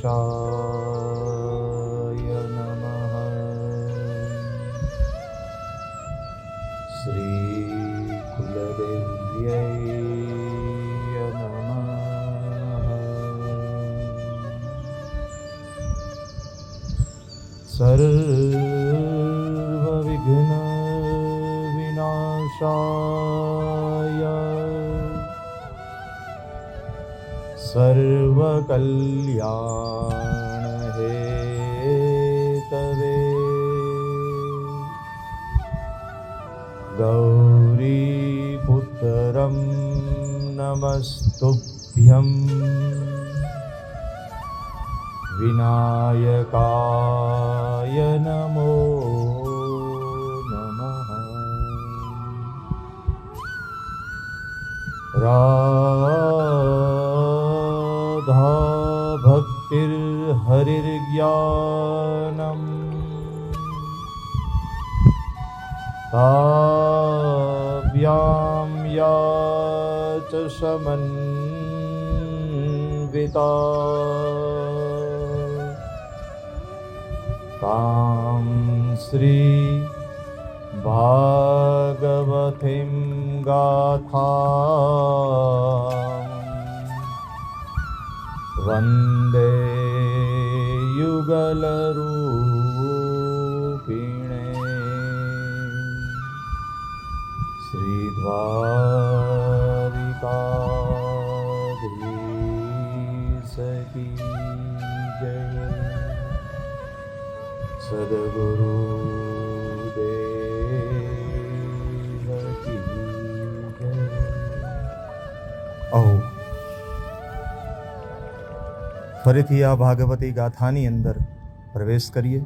ગણેશાય નમઃ. શ્રી કુલદેવ્યય નમઃ. સર્વ વિઘ્ન વિનાશાય સર્વ કલ્યાણ હેતવે ગૌરી પુત્રમ નમસ્તુભ્યં વિનાયકાય નમો નમઃ. રાધા ભક્તિર હરિર્જ્ઞાનમ કાવ્યામ યાચ સમન્વિતા તામ શ્રી ભાગવતીમ ગાથામ વંદે યુગલરૂપિણે. શ્રી દ્વારિકાધીશ કી જય. સદગુરુ ફરીથી આ ભાગવતી ગાથાની અંદર પ્રવેશ કરીએ.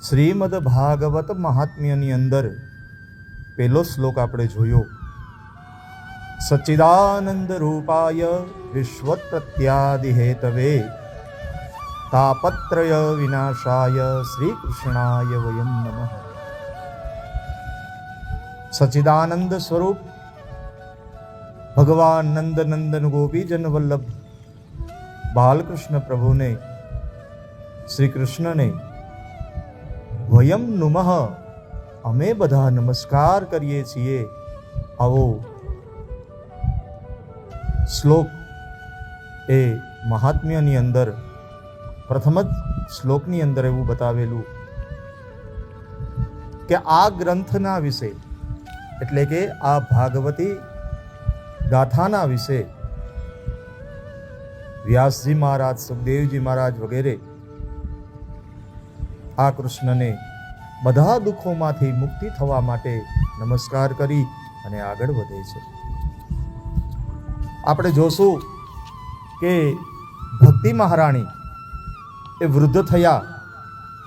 શ્રીમદ ભાગવત મહાત્મ્યની અંદર પહેલો શ્લોક આપણે જોયો. સચ્ચિદાનંદ રૂપાય વિશ્વત્પ્રત્યાદિ હેતવે તાપત્રય વિનાશાય શ્રી કૃષ્ણાય વયમ નમઃ. સચ્ચિદાનંદ સ્વરૂપ ભગવાન નંદ નંદન ગોપીજન વલ્લભ બાલકૃષ્ણ પ્રભુને, શ્રી કૃષ્ણને વયમ નુમઃ અમે બધા નમસ્કાર કરીએ છીએ. આવો શ્લોક એ મહાત્મ્યની અંદર પ્રથમ જ શ્લોકની અંદર એવું બતાવેલું કે આ ગ્રંથના વિશે એટલે કે આ ભાગવતી ગાથાના વિશે વ્યાસજી મહારાજ, સુખદેવજી મહારાજ વગેરે આ કૃષ્ણને બધા દુઃખોમાંથી મુક્તિ થવા માટે નમસ્કાર કરી અને આગળ વધે છે. આપણે જોશું કે ભક્તિ મહારાણી એ વૃદ્ધ થયા,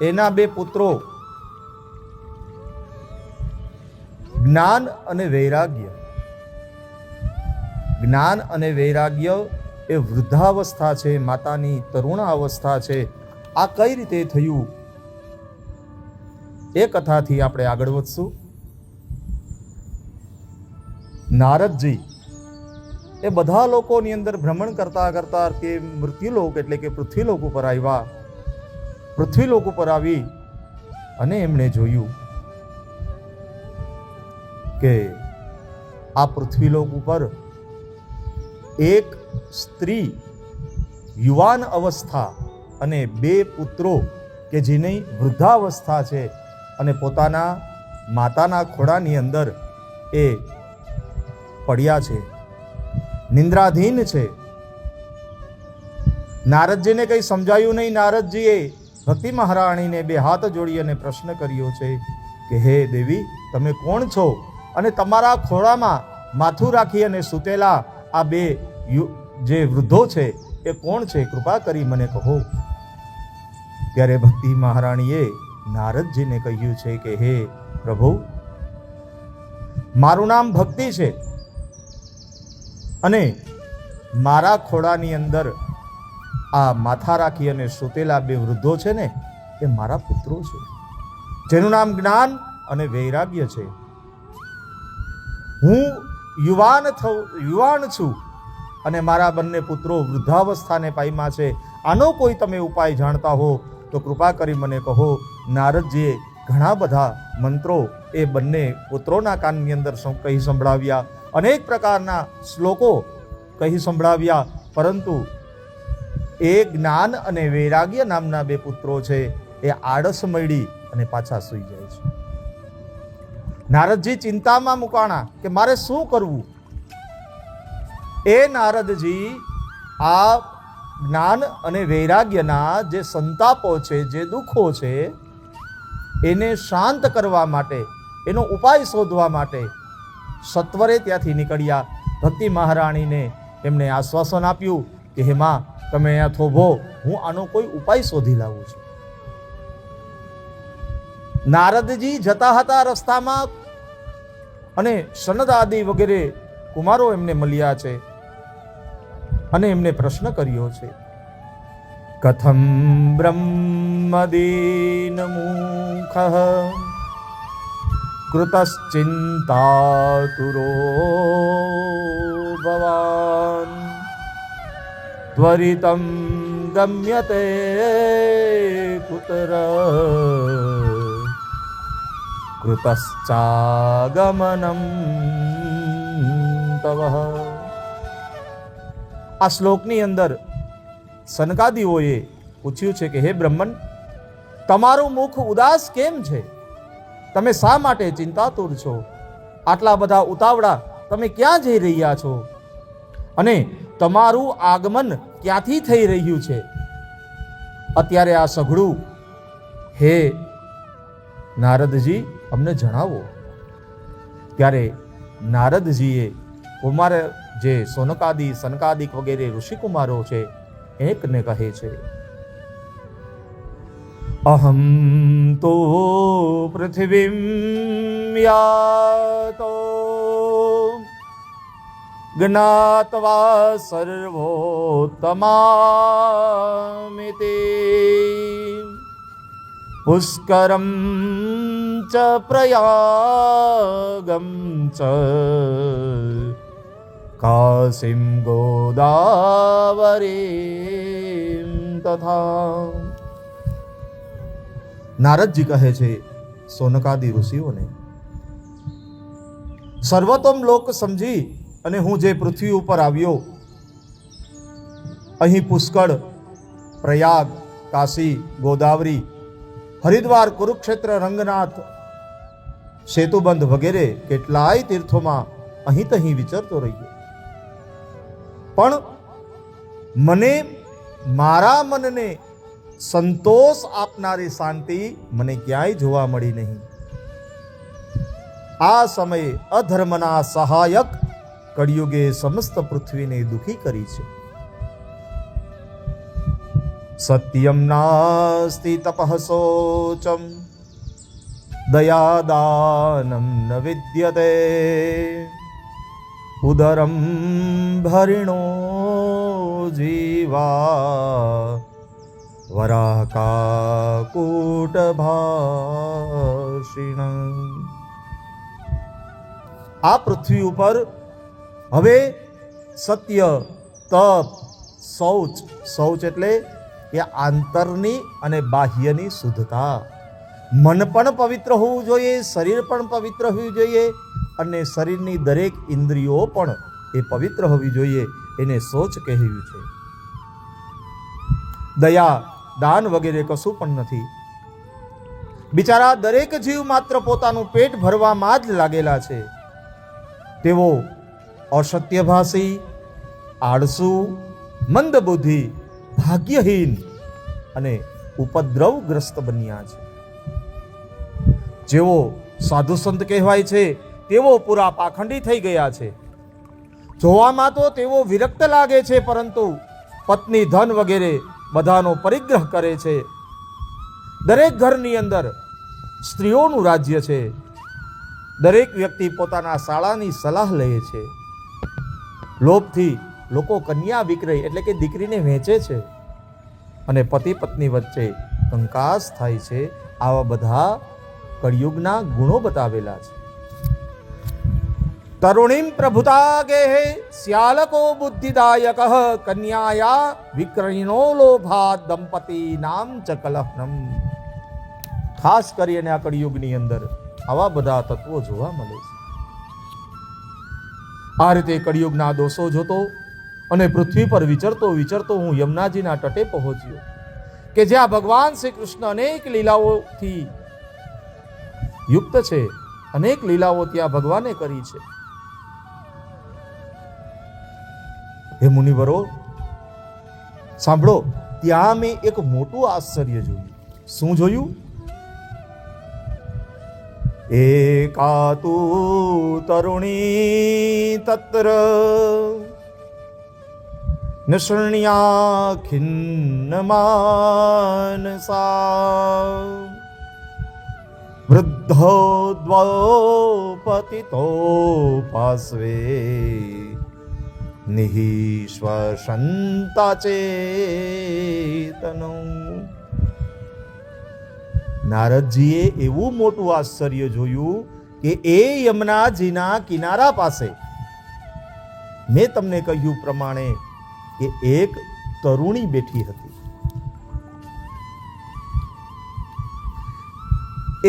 એના બે પુત્રો જ્ઞાન અને વૈરાગ્ય. જ્ઞાન અને વૈરાગ્ય એ વૃદ્ધાવસ્થા છે, માતાની તરુણાવસ્થા છે. આ કઈ રીતે થયું એ કથાથી આપણે આગળ વધશું. નારદજી એ બધા લોકોની અંદર ભ્રમણ કરતા કરતા કે મૃત્યુલોક એટલે કે પૃથ્વીલોક ઉપર આવ્યા. પૃથ્વીલોક ઉપર આવી અને એમણે જોયું કે આ પૃથ્વીલોક ઉપર એક સ્ત્રી યુવાન અવસ્થા અને બે પુત્રો કે જેની વૃદ્ધાવસ્થા છે અને પોતાના માતાના ખોળાની અંદર એ પડ્યા છે, નિંદ્રાધીન છે. નારદજીને કંઈ સમજાયું નહીં. નારદજીએ ભક્તિ મહારાણીને બે હાથ જોડી અને પ્રશ્ન કર્યો છે કે હે દેવી, તમે કોણ છો અને તમારા ખોળામાં માથું રાખી અને સૂતેલા આ બે જે વૃદ્ધો છે એ કોણ છે? કૃપા કરી મને કહો. ત્યારે ભક્તિ મહારાણીએ નારદજીને કહ્યું છે કે હે પ્રભુ, મારું નામ ભક્તિ છે અને મારા ખોળાની અંદર આ માથા રાખી અને સૂતેલા બે વૃદ્ધો છે ને એ મારા પુત્રો છે, જેનું નામ જ્ઞાન અને વૈરાગ્ય છે. હું યુવાન છું અને મારા બંને પુત્રો વૃદ્ધાવસ્થાને પામ્યા છે. આનો કોઈ તમે ઉપાય જાણતા હો તો કૃપા કરી મને કહો. નારદજીએ ઘણા બધા મંત્રો એ બંને પુત્રોના કાનની અંદર કહી સંભળાવ્યા, અનેક પ્રકારના શ્લોકો કહી સંભળાવ્યા, પરંતુ એ જ્ઞાન અને વૈરાગ્ય નામના બે પુત્રો છે એ આળસ મળી અને પાછા સૂઈ જાય છે. નારદજી ચિંતામાં મુકાણા કે મારે શું કરવું. એ નારદજી આ જ્ઞાન અને વૈરાગ્યના જે સંતાપો છે, જે દુઃખો છે, એને શાંત કરવા માટે, એનો ઉપાય શોધવા માટે સત્વરે ત્યાંથી નીકળ્યા. ભક્તિ મહારાણીને એમને આશ્વાસન આપ્યું કે હે માં, તમે અહીંયા થોભો, હું આનો કોઈ ઉપાય શોધી લાવું છું. નારદજી જતા હતા રસ્તામાં અને સનદ આદિ વગેરે કુમારો એમને મળ્યા છે અને એમને પ્રશ્ન કર્યો છે, કથમ બ્રહ્મદીન મુખ કૃતશ્ચિંતાતુરો ભવાન ત્વરિતમ ગમ્યતે કુતર કૃતશ્ચાગમનમ તવ. આ શ્લોકની અંદર સનકાદિઓએ પૂછ્યું છે કે હે બ્રહ્મન, તમારું મુખ ઉદાસ કેમ છે? તમે શા માટે ચિંતાતુર છો? આટલા બધા ઉતાવળા તમે ક્યાં જઈ રહ્યા છો? અને તમારું આગમન ક્યાંથી થઈ રહ્યું છે અત્યારે આ સઘળું? હે નારદજી, અમને જણાવો. ત્યારે નારદજીએ કુમાર જે સનકાદિક વગેરે ઋષિકુમારો છે એકને કહે છે, અહમ તો પૃથ્વીમ યાતો જ્ઞાત્વા સર્વોત્તમામિતિ પુષ્કરમ ચ પ્રયાગમ ચ કાશીમ ગોદાવરીમ તથા. નારદજી કહે છે સોનકાદી ઋષિઓને, સર્વોત્તમ લોક સમજી અને હું જે પૃથ્વી ઉપર આવ્યો, અહીં પુષ્કળ, પ્રયાગ, કાશી, ગોદાવરી, હરિદ્વાર, કુરુક્ષેત્ર, રંગનાથ, સેતુબંધ વગેરે કેટલાય તીર્થોમાં અહીં તહીં વિચરતો રહ્યો, પણ મને મારા મનને સંતોષ આપનારી શાંતિ મને ક્યાંય જોવા મળી નહીં. આ સમયે અધર્મના સહાયક કળિયુગે સમસ્ત પૃથ્વીને દુઃખી કરી છે. સત્યમ નાસ્તિ તપઃ શોચમ દયાદાનમ ન વિદ્યતે ઉદરમ ભરિણો જીવા વરાકાકૂટભાષિણ. આ પૃથ્વી ઉપર હવે સત્ય, તપ, શૌચ એટલે કે આંતરની અને બાહ્યની શુદ્ધતા, મન પણ પવિત્ર હોવું જોઈએ, શરીર પણ પવિત્ર હોવું જોઈએ અને શરીરની દરેક ઇન્દ્રિયો પણ એ પવિત્ર હોવી જોઈએ, એને શૌચ કહેવું છે. દયા, દાન વગેરે કશું પણ નથી. બિચારા દરેક જીવ માત્ર પોતાનું પેટ ભરવામાં જ લાગેલા છે. તેઓ અસત્યભાષી, આળસુ, મંદબુદ્ધિ, ભાગ્યહીન અને ઉપદ્રવગ્રસ્ત બન્યા છે. જેઓ સાધુ સંત કહેવાય છે તેઓ પૂરા પાખંડી થઈ ગયા છે. જોવામાં તો તેઓ વિરક્ત લાગે છે, પરંતુ પત્ની, ધન વગેરે બધાનો પરિગ્રહ કરે છે. દરેક ઘરની અંદર સ્ત્રીઓનું રાજ્ય છે. દરેક વ્યક્તિ પોતાના શાળાની સલાહ લે છે. લોભથી લોકો કન્યા વિક્રય એટલે કે દીકરીને વેચે છે અને પતિ પત્ની વચ્ચે કંકાસ થાય છે. આવા બધા કળિયુગના ગુણો બતાવેલા છે. તરુણીમ પ્રભુતા ગેહે શ્યાલકો બુદ્ધિદાયક કન્યાયા વિક્રયણો લોભાત દંપતિ નામ ચ કલહનમ. ખાસ કરીને આ કળિયુગની અંદર આવા બધા તત્વો જોવા મળે છે. આ રીતે કળિયુગના દોષો જોતો અને પૃથ્વી પર વિચરતો વિચરતો હું યમુનાજીના તટે પહોંચ્યો કે જ્યાં ભગવાન શ્રી કૃષ્ણ અનેક લીલાઓથી યુક્ત છે. અનેક લીલાઓ ત્યાં ભગવાને કરી છે. હે મુનિવરો, સાંભળો, ત્યાં મેં એક મોટું આશ્ચર્ય જોયું. શું જોયું? એકાતુ તરુણી તત્ર નિષણ્યા ખિન્નમાનસા વૃદ્ધો દ્વયો પતિતો પાર્શ્વે નિઃશ્વસન્તા ચેતનો. નારદજીએ એવું મોટું આશ્ચર્ય જોયું કે એ યમુનાજીના કિનારા પાસે મેં તમને કહ્યું પ્રમાણે કે એક તરુણી બેઠી હતી.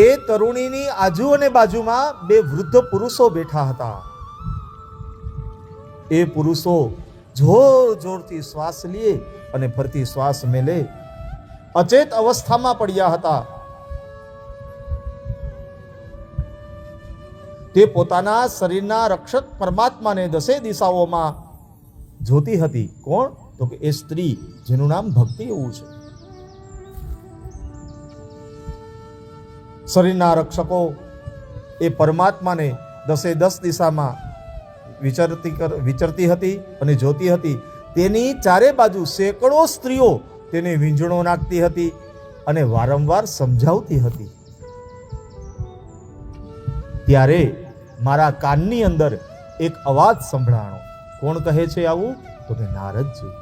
એ તરુણીની આજુ અને બાજુમાં બે વૃદ્ધ પુરુષો બેઠા હતા. એ પુરુષો જોર જોરથી શ્વાસ લે અને ફરતી શ્વાસ મેલે અચેત અવસ્થામાં પડ્યા હતા. તે પોતાના શરીરના રક્ષક પરમાત્માને દસે દિશાઓમાં જોતી હતી. કોણ? તો કે એ સ્ત્રી જેનું નામ ભક્તિ એવું છે. શરીરના રક્ષકો એ પરમાત્માને દસે દસ દિશામાં વિચરતી હતી અને જોતી હતી. તેની ચારે બાજુ સેંકડો સ્ત્રીઓ તેને વીંઝણો નાખતી હતી અને વારંવાર સમજાવતી હતી. ત્યારે મારા કાનની અંદર એક અવાજ સંભળાણો. કોણ કહે છે આવું? તો કે નારદજી.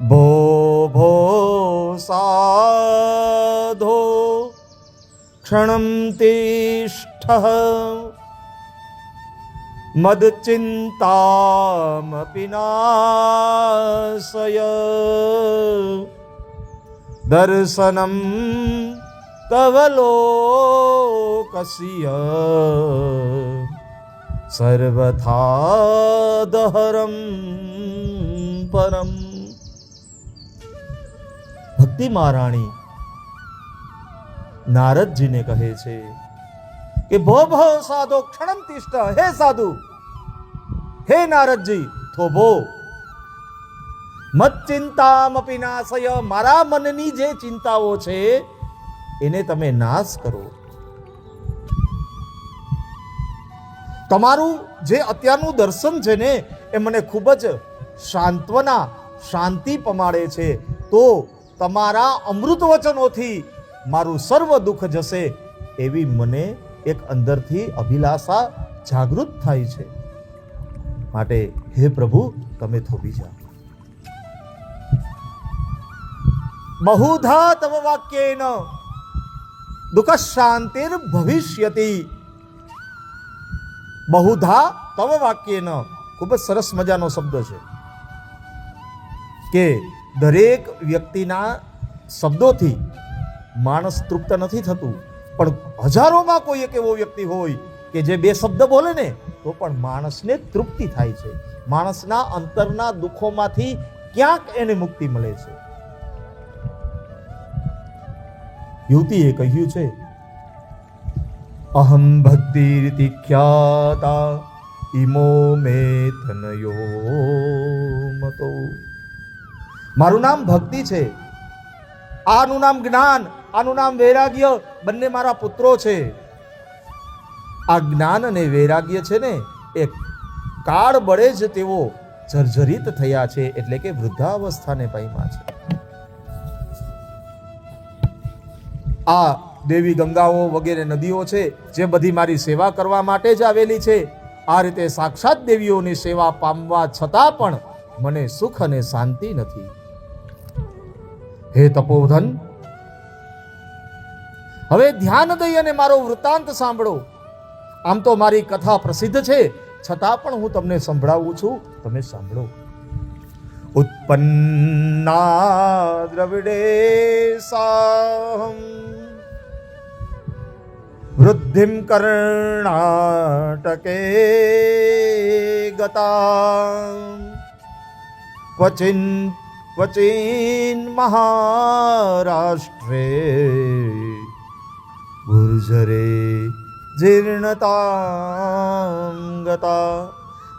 ભો ભો સાધો ક્ષણમ તિષ્ઠ મદચિંતામપિ નાશય દર્શનમ તવ લોકસ્ય સર્વથા દહરમ પરમ. ભક્તિ મહારાણી નારદજીને કહે છે કે ભો ભો સાધો ક્ષણમ તિષ્ઠ. હે સાધુ, હે નારદજી, થોભો. મત ચિંતામપિ નાશય. મારા મનની જે ચિંતાઓ છે એને તમે નાશ કરો. તમારું જે અત્યારનું દર્શન છે ને એ મને ખૂબ જ સાંત્વના, શાંતિ પમાડે છે. તો તમારા અમૃત વચનોથી મારું સર્વ દુઃખ જશે એવી મને એક અંદરથી અભિલાષા જાગૃત થાય છે. માટે હે પ્રભુ, તમે થોભી જાઓ. બહુધા તવ વાક્યેન દુઃખ શાંતિર ભવિષ્યતિ. બહુધા તવ વાક્યેન ખૂબ જ સરસ મજાનો શબ્દ છે કે દરેક વ્યક્તિના શબ્દોથી માણસ તૃપ્ત નથી થતું, પણ હજારોમાં કોઈ એક એવો વ્યક્તિ હોય કે જે બે શબ્દ બોલે ને તો પણ માણસને તૃપ્તિ થાય છે. માણસના અંતરના દુઃખોમાંથી ક્યાંક એને મુક્તિ મળે છે. યુવતીએ કહ્યું છે, અહમ ભક્તિરિતિ ખ્યાતા ઇમો મે તનયો મતો. મારું નામ ભક્તિ છે, આનું નામ જ્ઞાન, આનું નામ વૈરાગ્ય. બંને મારા પુત્રો છે. આ જ્ઞાન અને વૈરાગ્ય છે ને એ કાળ બળે જ તેઓ જર્જરિત થયા છે, એટલે કે વૃદ્ધાવસ્થાને પામ્યા છે. આ દેવી ગંગાઓ વગેરે નદીઓ છે જે બધી મારી સેવા કરવા માટે જ આવેલી છે. આ રીતે સાક્ષાત દેવીઓની સેવા પામવા છતાં પણ મને સુખ અને શાંતિ નથી. હે તપોધન, હવે ધ્યાન દઈ અને મારો વૃત્તાંત સાંભળો. આમ તો મારી કથા પ્રસિદ્ધ છે, છતાં પણ હું તમને સંભળાવું છું, તમે સાંભળો. ઉત્પન્ના દ્રવિડે સાહમ વૃદ્ધિમ કર્ણાટકે ગતા ક્વચિન મહારાષ્ટ્રે ગુર્જરે જીર્ણતાં ગતા.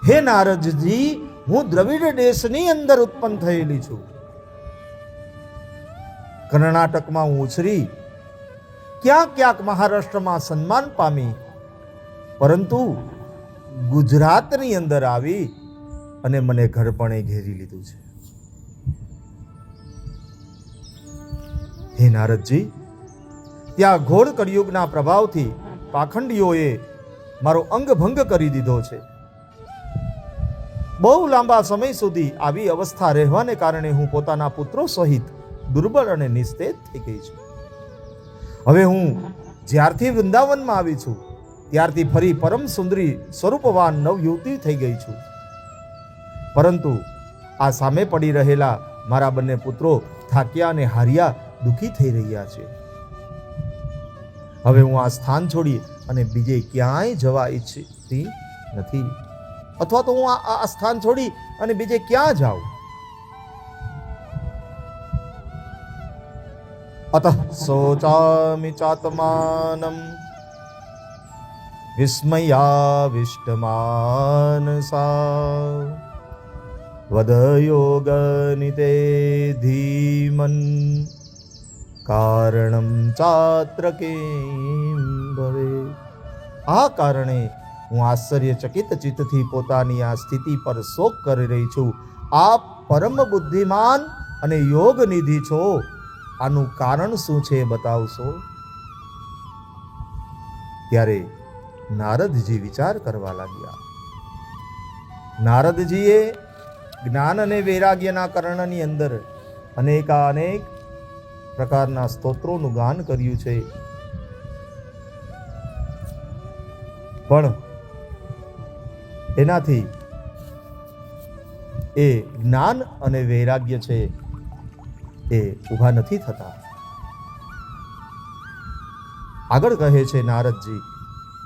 હે નારદજી, હું દ્રવિડ દેશની અંદર ઉત્પન્ન થયેલી છું. કર્ણાટકમાં હું ઉછરી, ક્યાંક મહારાષ્ટ્રમાં સન્માન પામી, પરંતુ ગુજરાતની અંદર આવી અને મને ઘરપણે ઘેરી લીધું છે. હે નારદજી, ત્યાં ઘોર કળિયુગના પ્રભાવથી પાખંડીઓએ મારો અંગભંગ કરી દીધો છે. બહુ લાંબા સમય સુધી આવી અવસ્થા રહેવાને કારણે હું પોતાના પુત્રો સહિત દુર્બળ અને નિસ્તેજ થઈ ગઈ છું. હવે હું જ્યારથી વૃંદાવનમાં આવી છું ત્યારથી ફરી પરમ સુંદરી સ્વરૂપવાન નવયુવતી થઈ ગઈ છું. પરંતુ આ સામે પડી રહેલા મારા બંને પુત્રો થાક્યા અને હાર્યા દુઃખી થઈ રહ્યા છે. હવે હું આ સ્થાન છોડી અને બીજે ક્યાંય જવા ઈચ્છતી નથી, અથવા તો હું આ સ્થાન છોડી અને બીજે ક્યાં જાઉં? અતઃ શોચામિ ચાત્માનમ વિસ્મયાવિષ્ટમાનસા વદ યોગનિતે ધીમન કારણમ ચાત્ર કિમ ભવે. આ કારણે હું આશ્ચર્યચકિત ચિત્તથી પોતાની આ સ્થિતિ પર શોક કરી રહી છું. આપ પરમ બુદ્ધિમાન અને યોગ નિધિ છો, આનું કારણ શું છે બતાવશો? ત્યારે નારદજી વિચાર કરવા લાગ્યા. નારદજીએ જ્ઞાન અને વૈરાગ્યના કર્ણની અંદર અનેક પ્રકારના સ્તોત્રોનું ગાન કર્યું છે, પણ એનાથી એ જ્ઞાન અને વૈરાગ્ય છે એ ઊભા નથી થતા. આગળ કહે છે નારદજી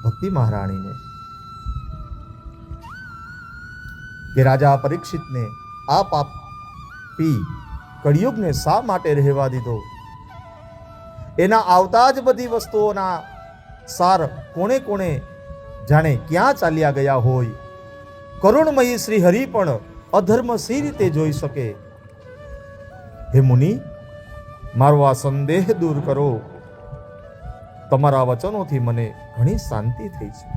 ભક્તિ મહારાણીને કે રાજા પરીક્ષિતને આ પાપી કળિયુગને શા માટે રહેવા દીધો? એના આવતા જ બધી વસ્તુઓના સાર કોણે કોણે જાણે ક્યાં ચાલ્યા ગયા હોય. કરુણમયી શ્રી હરિ પણ અધર્મ સી રીતે જોઈ શકે? હે મુનિ, મારો આ સંદેહ દૂર કરો. તમારા વચનોથી મને ઘણી શાંતિ થઈ છે.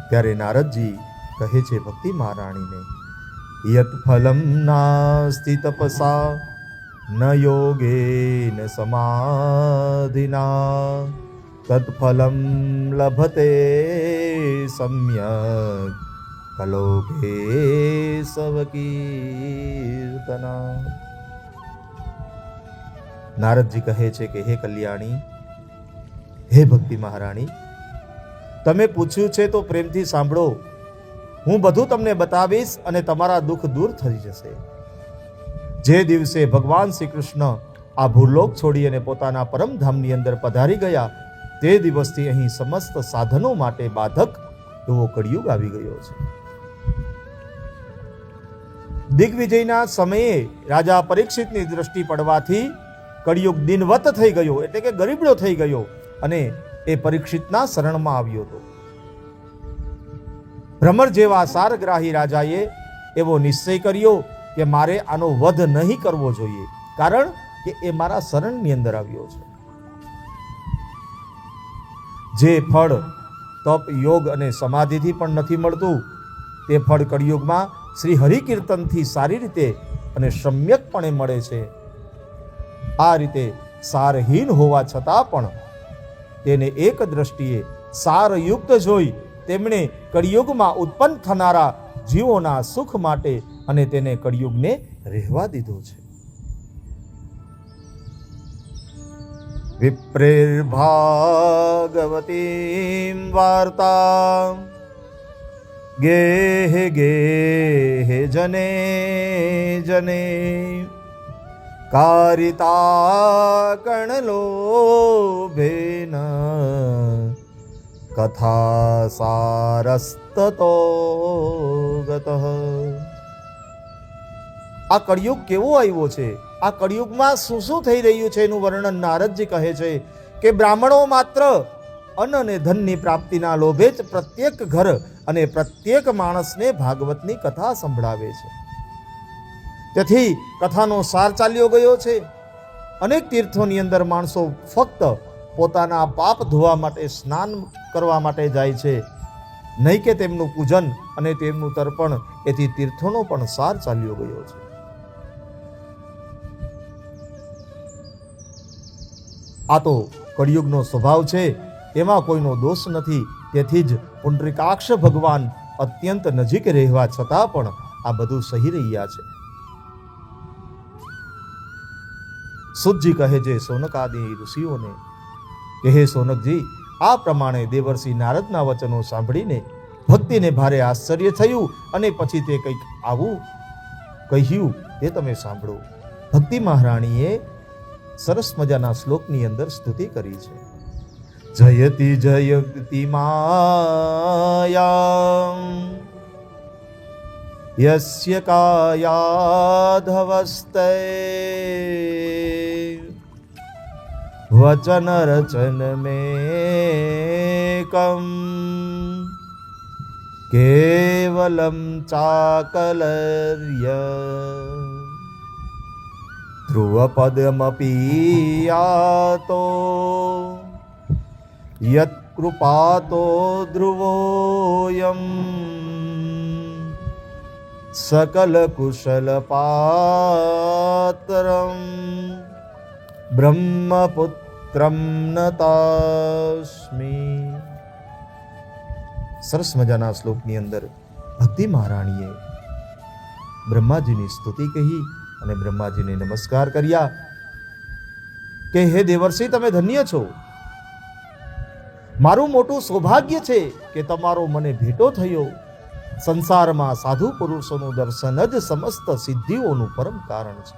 ત્યારે નારદજી કહે છે ભક્તિ મહારાણીને, યત ફલમ નાસ્તિ તપસા ન યોગેન સમાધિના તત્ફલમ લભતે સમ્યક કલોકે સવકીર્તના. નારદજી કહે છે કે હે કલ્યાણી, હે ભક્તિ મહારાણી, તમે પૂછ્યું છે તો પ્રેમથી સાંભળો. હું બધું તમને બતાવીશ અને તમારા દુઃખ દૂર થઈ જશે. જે દિવસે ભગવાન શ્રી કૃષ્ણ આ ભૂલોક છોડી અને પોતાના પરમધામની અંદર પધારી ગયા, તે દિવસથી અહીં સમસ્ત સાધનો માટે બાધક એવો કળિયુગ આવી ગયો છે. દિગ્વિજયના સમયે રાજા પરીક્ષિતની દ્રષ્ટિ પડવાથી કળિયુગ દિનવત થઈ ગયો, એટલે કે ગરીબડો થઈ ગયો અને એ પરીક્ષિતના શરણમાં આવ્યો હતો. ભ્રમર જેવા સારગ્રાહી રાજાએ એવો નિશ્ચય કર્યો કે મારે આનો વધ નહીં કરવો જોઈએ, કારણ કે એ મારા શરણની અંદર આવ્યો છે. જે ફળ તપ, યોગ અને સમાધિથી પણ નથી મળતું, તે ફળ કળિયુગમાં શ્રી હરિકીર્તનથી સારી રીતે અને સમ્યકપણે મળે છે. આ રીતે સારહીન હોવા છતાં પણ તેને એક દ્રષ્ટિએ સારયુક્ત જોઈ તેમણે કળિયુગમાં ઉત્પન્ન થનારા જીવોના સુખ માટે અને તેને કળિયુગને રહેવા દીધો છે. વિપ્રેર્ભાગવતીં વાર્તાં ગેહે ગેહે જને જને કારિતા કર્ણલોભેન કથા સારસ્તતો ગતઃ. આ કળિયુગ કેવો આવ્યો છે, આ કળિયુગમાં શું શું થઈ રહ્યું છે એનું વર્ણન નારદજી કહે છે કે બ્રાહ્મણો માત્ર અન્ન અને ધનની પ્રાપ્તિના લોભે જ પ્રત્યેક ઘર અને પ્રત્યેક માણસને ભાગવતની કથા સંભળાવે છે. તેથી કથાનો સાર ચાલ્યો ગયો છે. અનેક તીર્થોની અંદર માણસો ફક્ત પોતાના પાપ ધોવા માટે, સ્નાન કરવા માટે જાય છે, નહીં કે તેમનું પૂજન અને તેમનું તર્પણ. એથી તીર્થોનો પણ સાર ચાલ્યો ગયો છે. આ તો કળિયુગનો સ્વભાવ છે, એમાં કોઈનો દોષ નથી. તેથી જ પુંડરીકાક્ષ ભગવાન અત્યંત નજીક રહેવા છતાં પણ આ બધું સહી રહ્યા છે. સુતજી કહે છે સોનકાદિ ઋષિઓને કે હે સોનકજી, આ પ્રમાણે દેવર્ષિ નારદના વચનો સાંભળીને ભક્તિને ભારે આશ્ચર્ય થયું અને પછી તે કંઈક આવું કહ્યું તે તમે સાંભળો. ભક્તિ મહારાણીએ સરસ મજાના શ્લોકની અંદર સ્તુતિ કરી છે. જયતિ જયતિ માયા યસ્ય કાયાધવસ્તે વચન રચન મેકમ કેવલમ ચાકલર્ય ધ્રુવપદમપી યાતો યત કૃપાતો ધ્રુવોયમ સકલ કુશલ પાત્રમ બ્રહ્મપુત્રમ નતાસ્મી. સરસ મજાના શ્લોકની અંદર ભક્તિ મહારાણીએ બ્રહ્માજીની સ્તુતિ કહી અને બ્રહ્માજીને નમસ્કાર કર્યા કે હે દેવર્ષિ, તમે ધન્ય છો. મારું મોટું સૌભાગ્ય છે કે તમારો મને ભેટો થયો. સંસારમાં સાધુ પુરુષોનું દર્શન જ સમસ્ત સિદ્ધિઓનું પરમ કારણ છે.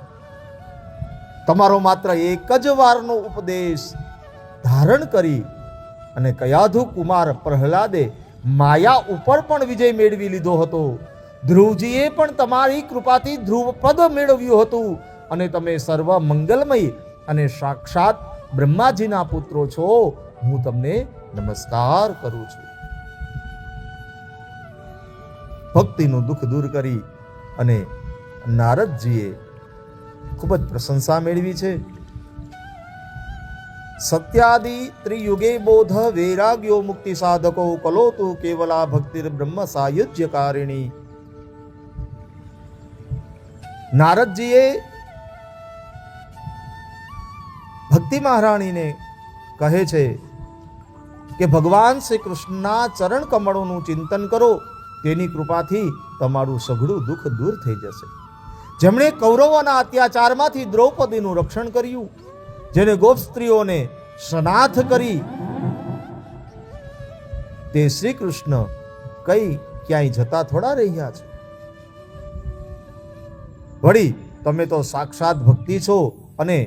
તમારો માત્ર એક જ વારનો ઉપદેશ ધારણ કરી અને કયાધુ કુમાર પ્રહલાદે માયા ઉપર પણ વિજય મેળવી લીધો હતો. ધ્રુવજીએ પણ તમારી કૃપાથી ધ્રુવપદ મેળવ્યું હતું અને તમે સર્વ મંગલમય અને સાક્ષાત બ્રહ્માજીના પુત્રો છો. હું તમને નમસ્કાર કરું છું. ભક્તિનું દુઃખ દૂર કરી અને નારદજીએ ખૂબ જ પ્રશંસા મેળવી છે. સત્યાદિ ત્રિયુગે બોધ વૈરાગ્યો મુક્તિ સાધકો કલોતુ કેવલા ભક્તિર બ્રહ્મ સાયુજ્યકારિણી. નારદજીએ ભક્તિ મહારાણીને કહે છે કે ભગવાન શ્રી કૃષ્ણના ચરણ કમળોનું ચિંતન કરો, તેની કૃપાથી તમારું સઘળું દુઃખ દૂર થઈ જશે. જેમણે કૌરવોના અત્યાચારમાંથી દ્રૌપદીનું રક્ષણ કર્યું, જેને ગોપ સ્ત્રીઓને સનાથ કરી, તે શ્રી કૃષ્ણ કઈ ક્યાંય જતા થોડા રહ્યા છે. વળી તમે તો સાક્ષાત ભક્તિ છો અને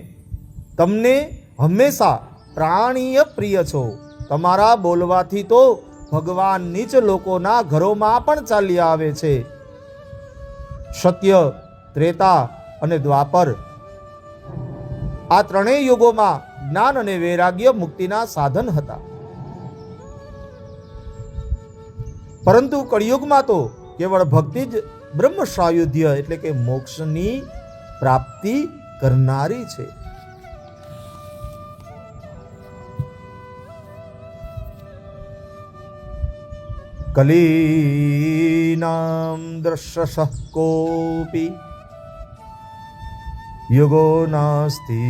તમને હંમેશા પ્રાણીય પ્રિય છો. તમારા બોલવાથી તો ભગવાન નીચ લોકોના ઘરોમાં પણ ચાલી આવે છે. સત્ય, ત્રેતા અને દ્વાપર આ ત્રણેય યુગોમાં જ્ઞાન અને વૈરાગ્ય મુક્તિના સાધન હતા. પરંતુ કળિયુગમાં તો કેવળ ભક્તિ જ બ્રહ્મ સાયુધ્ય એટલે કે મોક્ષની પ્રાપ્તિ કરનારી છે. કલીનામ દ્રશ્યશ કોપી યુગો નાસ્તિ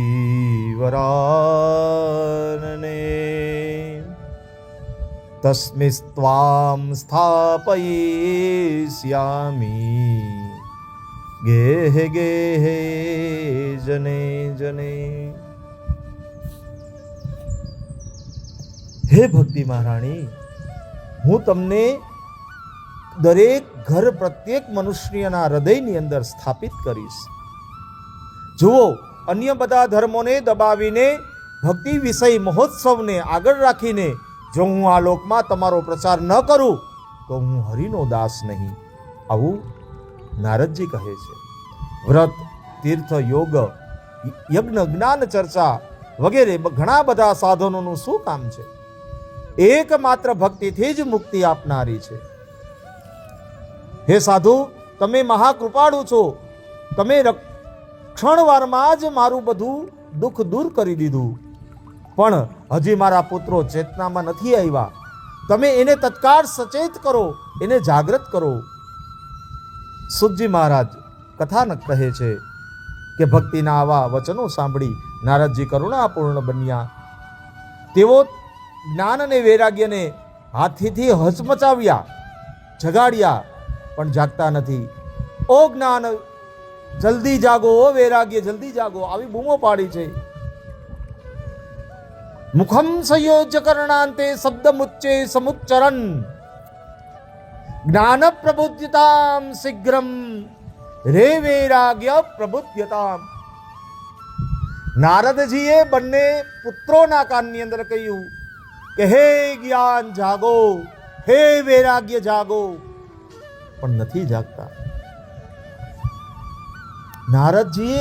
વરાનને તસ્મિસ્ત્વામ સ્થાપયિષ્યામિ ગેહે ગેહે જને જને. હે ભક્તિ મહારાણી, હું તમને દરેક ઘર પ્રત્યેક મનુષ્યના હૃદયની અંદર સ્થાપિત કરીશ. જુઓ, અન્ય બધા ધર્મોને દબાવીને ભક્તિ વિષય મહોત્સવને આગળ રાખીને જો હું આ લોકમાં તમારો પ્રચાર ન કરું તો હું હરિનો દાસ નહીં. આવું નારદજી કહે છે. વ્રત, તીર્થ, યોગ, યજ્ઞ, જ્ઞાન, ચર્ચા વગેરે ઘણા બધા સાધનોનું શું કામ છે? એકમાત્ર ભક્તિથી જ મુક્તિ આપનારી છે. હે સાધુ, તમે મહાકૃપાળુ છો. તમે ક્ષણવારમાં જ મારું બધું દુઃખ દૂર કરી દીધું, પણ હજી મારા પુત્રો ચેતનામાં નથી આવ્યા. તમે એને તત્કાળ સચેત કરો, એને જાગૃત કરો. સુતજી મહારાજ કથાનક કહે છે કે ભક્તિના આવા વચનો સાંભળી નારદજી કરુણાપૂર્ણ બન્યા. તેઓ જ્ઞાન અને વૈરાગ્યને હાથીથી હચમચાવ્યા, જગાડ્યા, પણ જાગતા નથી. ઓ જ્ઞાન જલ્દી જાગો, ઓ વૈરાગ્ય જલ્દી જાગો, આવી બૂમો પાડી છે. મુખમ સંયોજ્ય કરણાંતે શબ્દમુચ્ચે સમુચ્ચરન જ્ઞાન પ્રબુદ્ધતામ શીઘ્રમ રે વૈરાગ્ય પ્રબુદ્ધતામ. નારદજીએ બંને પુત્રોના કાનની અંદર કહ્યું કે હે જ્ઞાન જાગો, હે વૈરાગ્ય જાગો, પણ નથી જાગતા. નારદજીએ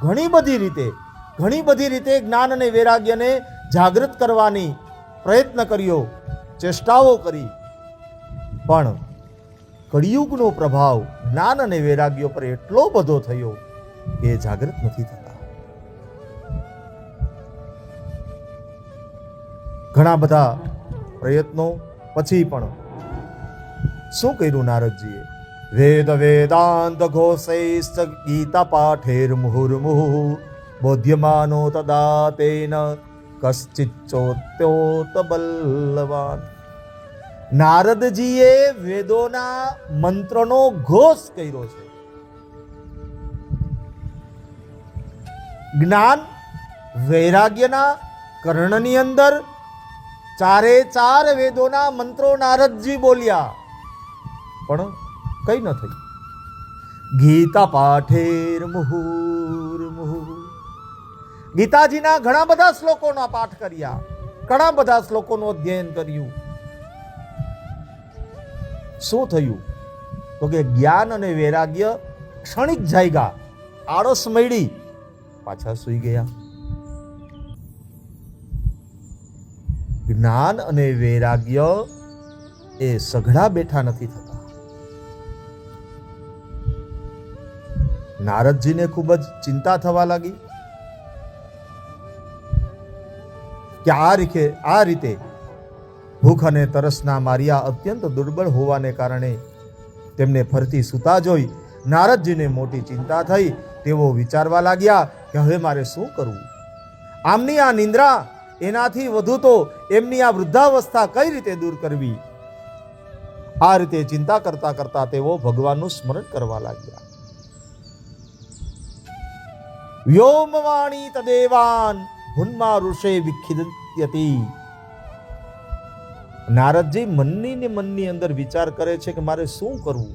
ઘણી બધી રીતે જ્ઞાન અને વૈરાગ્યને જાગૃત કરવાની પ્રયત્ન કર્યો, ચેષ્ટાઓ કરી, પણ કળિયુગનો પ્રભાવ જ્ઞાન અને વૈરાગ્ય પર એટલો બધો થયો કે જાગૃત નથી થતા. ઘણા બધા પ્રયત્નો પછી પણ શું કર્યું નારદજીએ? વેદ વેદાંત ઘોષૈશ્ચ ગીતા પાઠેર મુહુર્મુહુ બોધ્યમાનો તદા તેન કશ્ચિચ્ચોત્યોત બલ્લવાન. નારદજીએ વેદોના મંત્રનો ઘોષ કર્યો છે. જ્ઞાન વૈરાગ્યના કર્ણની અંદર ચારે ચાર વેદોના મંત્રો નારદજી બોલ્યા, પણ કઈ ન થઈ. ગીતા પાઠેર મુહુર્મુહુ, ગીતાજીના ઘણા બધા શ્લોકોના પાઠ કર્યા, ઘણા બધા શ્લોકોનું અધ્યયન કર્યું. શું થયું? તો કે જ્ઞાન અને વૈરાગ્ય ક્ષણિક જાયગા, આળસ મળી, પાછા સૂઈ ગયા. જ્ઞાન અને વૈરાગ્ય એ સઘળા બેઠા નથી થતા. નારદજીને ખૂબ જ ચિંતા થવા લાગી કે આ રીતે ભૂખ અને તરસના માર્યા અત્યંત દુર્બળ હોવાને કારણે તેમને ફરતી સૂતા જોઈ નારદજીને મોટી ચિંતા થઈ. તેઓ વિચારવા લાગ્યા કે હવે મારે શું કરવું? આમની આ નિંદ્રા, એનાથી વધુ તો એમની આ વૃદ્ધાવસ્થા કઈ રીતે દૂર કરવી? આ રીતે ચિંતા કરતા કરતા તેઓ ભગવાનનું સ્મરણ કરવા લાગ્યા. વ્યોમવાણી તદેવાન ભુન્મા ઋષે વિખિદત્યતિ. નારદજી મનની અંદર વિચાર કરે છે કે મારે શું કરવું.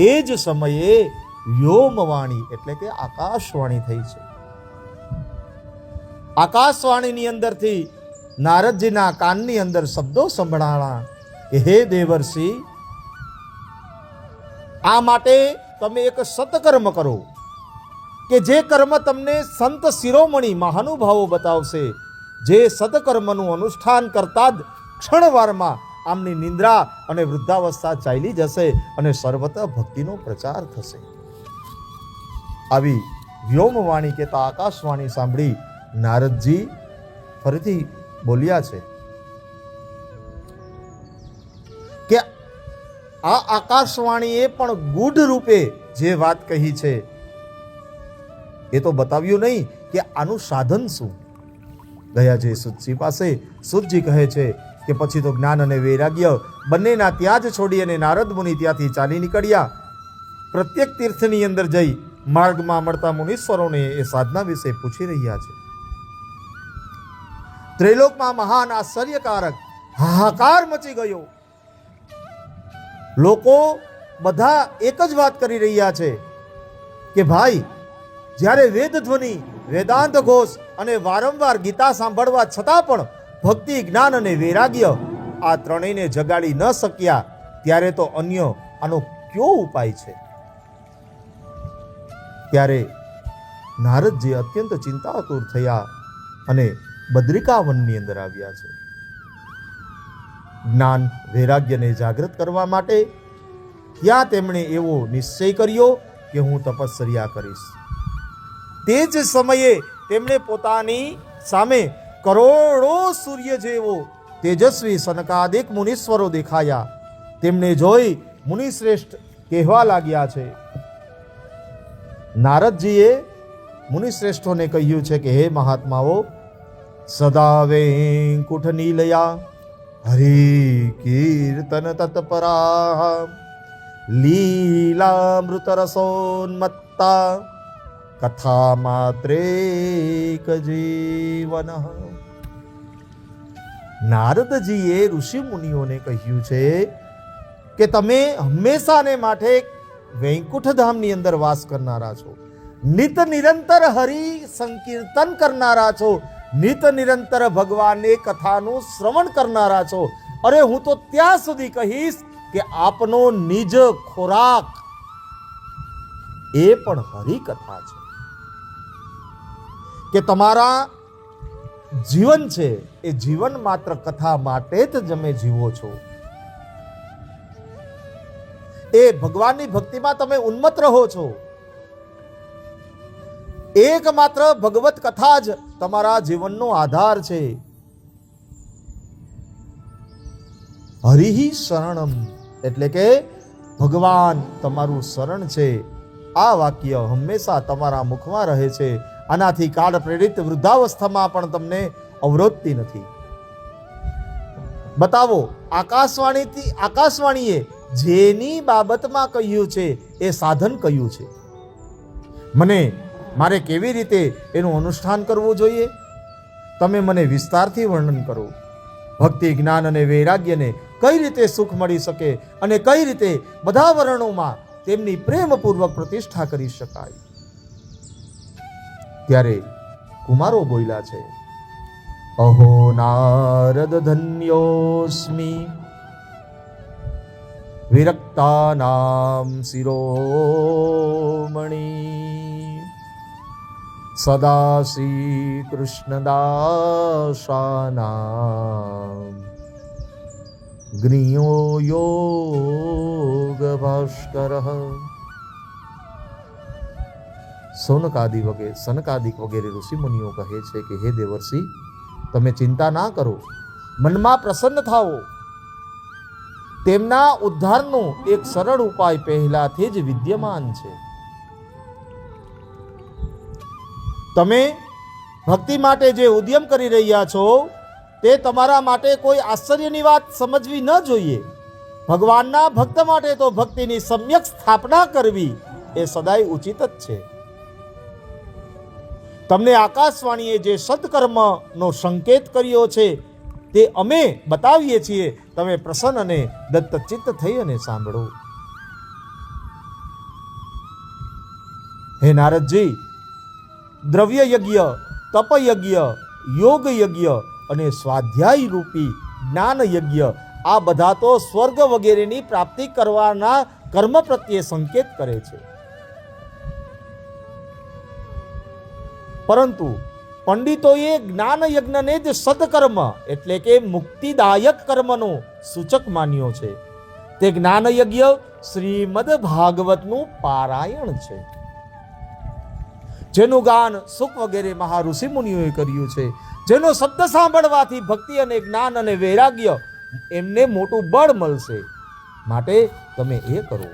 એ જ સમયે વ્યોમવાણી એટલે કે આકાશવાણી થઈ છે. આકાશવાણીની અંદરથી નારદજીના કાનની અંદર શબ્દો સંભળાણા કે હે દેવર્ષિ, આ માટે તમે એક સત્કર્મ કરો કે જે કર્મ તમને સંત શિરોમણી મહાનુભાવો બતાવશે. જે સત્કર્મનું અનુષ્ઠાન કરતા જ ક્ષણવારમાં આમની નિંદ્રા અને વૃદ્ધાવસ્થા ચાલી જશે અને સર્વત્ર ભક્તિનો પ્રચાર થશે. આવી વ્યોમવાણી કહેતા આકાશવાણી સાંભળી નારદજી ફરીથી બોલ્યા છે કે આ આકાશવાણીએ પણ ગૂઢ રૂપે જે વાત કહી છે એ તો બતાવ્યું નહીં કે આનું સાધન શું. ગયા છે સુતજી પાસે. સુતજી કહે છે કે પછી તો જ્ઞાન અને વૈરાગ્ય બંનેના ત્યાં જ છોડી અને નારદ મુનિ ત્યાંથી ચાલી નીકળ્યા. પ્રત્યેક તીર્થની અંદર જઈ માર્ગમાં મળતા મુનીશ્વરોને એ સાધના વિશે પૂછી રહ્યા છે. ત્રિલોકમાં મહાન આશ્ચર્યકારક હાહાકાર મચી ગયો. લોકો બધા એક જ વાત કરી રહ્યા છે કે ભાઈ, જ્યારે વેદ ધ્વનિ, વેદાંત ઘોષ અને વારંવાર ગીતા સાંભળવા છતાં પણ ભક્તિ, જ્ઞાન અને વૈરાગ્ય આ ત્રણેયને જગાડી ન શક્યા, ત્યારે તો અન્ય આનો કયો ઉપાય છે? ત્યારે નારદજી અત્યંત ચિંતાતુર થયા અને બદ્રિકા વનની અંદર આવ્યા છે. જ્ઞાન વૈરાગ્યને જાગૃત કરવા માટે ત્યાં તેમણે એવો નિશ્ચય કર્યો કે હું તપશ્ચર્યા કરીશ. તે જ સમયે તેમણે પોતાની સામે કરોડો સૂર્ય જેવો તેજસ્વી સનકાદિક મુનીશ્વરો દેખાયા. તેમને જોઈ મુનિશ્રેષ્ઠ કહેવા લાગ્યા છે. નારદજીએ મુનિશ્રેષ્ઠોને કહ્યું છે કે હે મહાત્માઓ, સદા વેંકુઠ નીલયા હરિ કીર્તન તત્પરા લીલામૃત રસોન્મત્તા કથા માત્રેક જીવન. નારદજીએ ઋષિ મુનિઓને કહ્યું છે કે તમે હંમેશાને માટે વૈકુંઠ ધામની અંદર વાસ કરનારા છો, નિત નિરંતર હરિ સંકીર્તન કરનારા છો, નિત નિરંતર ભગવાનની કથાનું શ્રવણ કરનારા છો. અરે હું તો ત્યાં સુધી કહીશ કે આપનો નિજ ખોરાક એ પણ હરિકથા છે, કે તમારા જીવન છે એ જીવન માત્ર કથા માટે જ તમે જીવો છો. એ ભગવાનની ભક્તિમાં તમે ઉન્મત્ત રહો છો. એકમાત્ર ભગવત કથા જ તમારા જીવનનો આધાર છે. હરિ શરણમ એટલે કે ભગવાન તમારું શરણ છે. આ વાક્ય હંમેશા તમારા મુખમાં રહે છે. આનાથી કાળ પ્રેરિત વૃદ્ધાવસ્થામાં પણ તમને અવરોધતી નથી. બતાવો, આકાશવાણીએ જેની બાબતમાં કહ્યું છે એ સાધન કયું છે? મારે કેવી રીતે એનું અનુષ્ઠાન કરવું જોઈએ? તમે મને વિસ્તારથી વર્ણન કરો. ભક્તિ, જ્ઞાન અને વૈરાગ્યને કઈ રીતે સુખ મળી શકે અને કઈ રીતે બધા વર્ણોમાં તેમની પ્રેમપૂર્વક પ્રતિષ્ઠા કરી શકાય. ત્યારે કુમારો બોલ્યા છે, અહો નારદ ધન્યોસ્મિ વિરક્તાનામ શિરોમણી સદા શ્રી કૃષ્ણદાસાનામ જ્ઞેયો યોગ ભાસ્કર. સનકાદિક વગેરે ઋષિમુનિઓ કહે છે કે હે દેવર્ષિ, તમે ચિંતા ના કરો, મનમાં પ્રસન્ન થાઓ. તેમના ઉદ્ધારનો એક સરળ ઉપાય પહેલાથી જ વિદ્યમાન છે. તમે ભક્તિ માટે જે ઉદ્યમ કરી રહ્યા છો તે તમારા માટે કોઈ આશ્ચર્યની વાત સમજવી ન જોઈએ. ભગવાનના ભક્ત માટે તો ભક્તિની સમ્યક સ્થાપના કરવી એ સદાય ઉચિત જ છે. તમને આકાશવાણીએ જે સત્કર્મનો સંકેત કર્યો છે તે અમે બતાવીએ છીએ. તમે પ્રસન્ન અને દત્તચિત્ત થઈ અને સાંભળો. હે નારદજી, દ્રવ્ય યજ્ઞ, તપ યજ્ઞ, યોગ યજ્ઞ અને સ્વાધ્યાય રૂપી જ્ઞાન યજ્ઞ આ બધા તો સ્વર્ગ વગેરેની પ્રાપ્તિ કરવાના કર્મ પ્રત્યે સંકેત કરે છે. પરંતુ પંડિતોએ જ્ઞાન યજ્ઞને જ સદકર્મ એટલે કે મુક્તિદાયક કર્મનો સૂચક માન્યો છે. તે જ્ઞાન યજ્ઞ શ્રીમદ ભાગવતનું પારાયણ છે, જેનું ગાન સુખ વગેરે મહાઋષિ મુનિઓએ કર્યું છે, જેનો શબ્દ સાંભળવાથી ભક્તિ અને જ્ઞાન અને વૈરાગ્ય એમને મોટું બળ મળશે. માટે તમે એ કરો.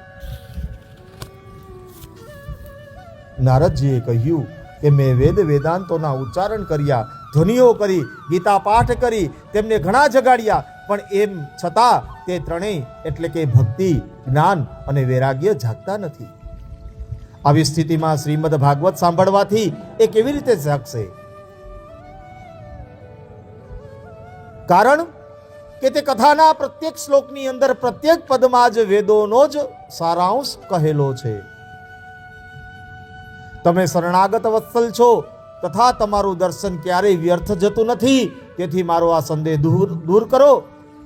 નારદજીએ કહ્યું કે મેં વેદાંતોના ઉચ્ચારણ કર્યા, ધ્વનિઓ કરી, ગીતા પાઠ કરી, તેમને ઘણા જગાડ્યા, પણ એમ છતાં તે ત્રણેય એટલે કે ભક્તિ, જ્ઞાન અને વૈરાગ્ય જાગતા નથી. આવી સ્થિતિમાં શ્રીમદ ભાગવત સાંભળવાથી એ કેવી રીતે જાગશે? કારણ કે તે કથાના પ્રત્યેક શ્લોકની અંદર પ્રત્યેક પદમાં જ વેદોનો જ સારાંશ કહેલો છે. તમે શરણાગત વત્સલ છો તથા તમારું દર્શન ક્યારેય વ્યર્થ જતું નથી. તેથી મારો આ સંદેહ દૂર કરો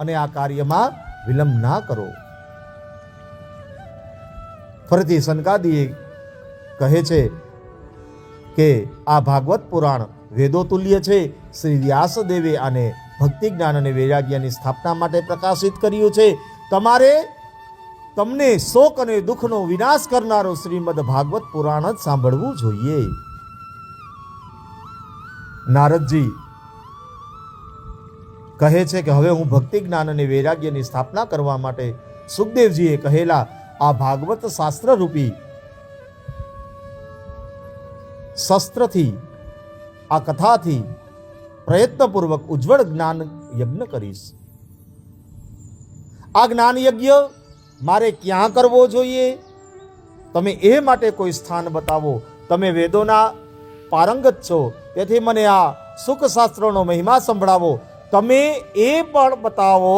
અને આ કાર્યમાં વિલંબ ના કરો. ફરીથી સનકાદીએ કહે છે કે આ ભાગવત પુરાણ વેદો તુલ્ય છે. શ્રી વ્યાસદેવે આને ભક્તિ જ્ઞાન અને વૈરાગ્યની સ્થાપના માટે પ્રકાશિત કર્યું છે. તમને શોક અને દુઃખનો વિનાશ કરનારો શ્રીમદ ભાગવત પુરાણ જ સાંભળવું જોઈએ. નારદજી કહે છે કે હવે હું ભક્તિ જ્ઞાન અને વૈરાગ્યની સ્થાપના કરવા માટે સુખદેવજીએ કહેલા આ ભાગવત શાસ્ત્ર રૂપી શસ્ત્રથી, આ કથાથી પ્રયત્નપૂર્વક ઉજ્જવળ જ્ઞાન યજ્ઞ કરીશ. આ જ્ઞાન યજ્ઞ મારે ક્યાં કરવો જોઈએ? તમે એ માટે કોઈ સ્થાન બતાવો. તમે વેદોના પારંગત છો, તેથી મને આ સુખ શાસ્ત્રોનો મહિમા સંભળાવો. તમે એ પણ બતાવો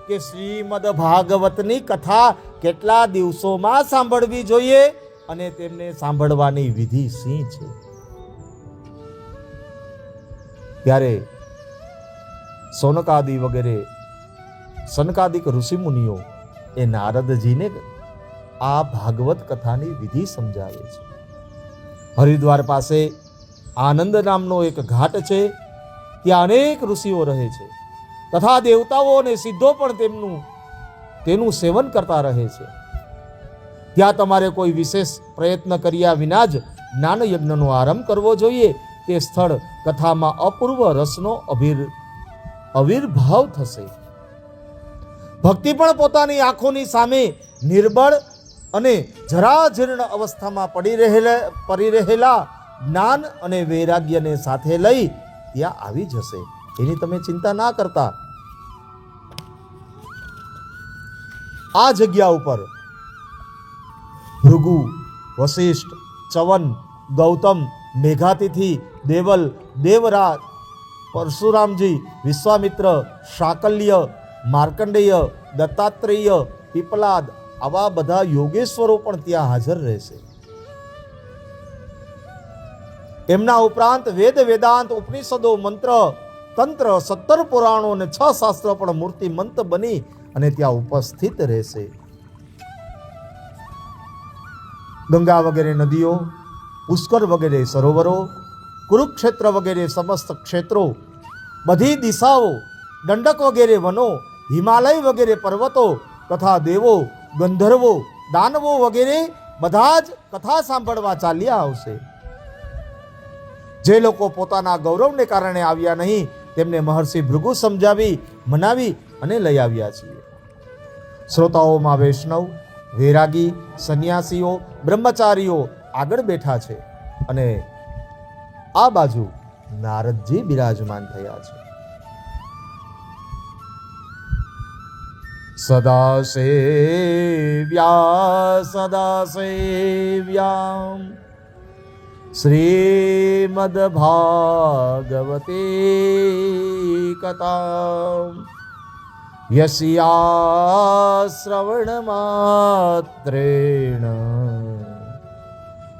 કે શ્રીમદ ભાગવતની કથા કેટલા દિવસોમાં સાંભળવી જોઈએ અને તેમને સાંભળવાની વિધિ શી છે. ત્યારે સૌનકાદિ વગેરે સનકાદિક ઋષિમુનિઓ એ નારદજીને આ ભાગવત કથાની વિધિ સમજાવે છે. હરિદ્વાર પાસે આનંદ નામનો એક ઘાટ છે. ત્યાં અનેક ઋષિઓ રહે છે તથા દેવતાઓ અને સિદ્ધો પણ તેનું સેવન કરતા રહે છે. ત્યાં તમારે કોઈ વિશેષ પ્રયત્ન કર્યા વિના જ જ્ઞાન યજ્ઞનો આરંભ કરવો જોઈએ. તે સ્થળ કથામાં અપૂર્વ રસનો આવિર્ભાવ થશે. ભક્તિ પણ પોતાની આંખોની સામે નિર્બળ અને જરાજીર્ણ અવસ્થામાં પડી રહેલા જ્ઞાન અને વૈરાગ્યને સાથે લઈ ત્યાં આવી જશે. એની તમે ચિંતા ના કરતા. આ જગ્યા ઉપર ભૃગુ, વશિષ્ઠ, ચવન, ગૌતમ, મેઘાતિથિ, દેવલ, દેવરાજ, પરશુરામજી, વિશ્વામિત્ર, શાકલ્ય, માર્કંડેય, દત્તાત્રેય, પીપલાદ આવા બધા યોગેશ્વરો પણ ત્યાં હાજર રહેશે. એમના ઉપરાંત વેદ, વેદાંત, ઉપનિષદો, મંત્ર, તંત્ર, 17 પુરાણો અને 6 શાસ્ત્રો પણ મૂર્તિમંત બની અને ત્યાં ઉપસ્થિત રહેશે. ગંગા વગેરે નદીઓ, પુષ્કર વગેરે સરોવરો, કુરુક્ષેત્ર વગેરે સમસ્ત ક્ષેત્રો, બધી દિશાઓ, દંડક વગેરે વનો, હિમાલય વગેરે પર્વતો તથા દેવો, ગંધર્વો, દાનવો વગેરે બધા જ કથા સાંભળવા ચાલ્યા આવશે. જે લોકો પોતાના ગૌરવને કારણે આવ્યા નહીં તેમને મહર્ષિ ભૃગુ સમજાવી, મનાવી અને લઈ આવ્યા છીએ. શ્રોતાઓમાં વૈષ્ણવ, વૈરાગી, સંન્યાસીઓ, બ્રહ્મચારીઓ આગળ બેઠા છે અને આ બાજુ નારદજી બિરાજમાન થયા છે. સદાસેવ્યામ શ્રીમદ ભાગવતે કથામ યસ્યા શ્રવણ માત્રેણ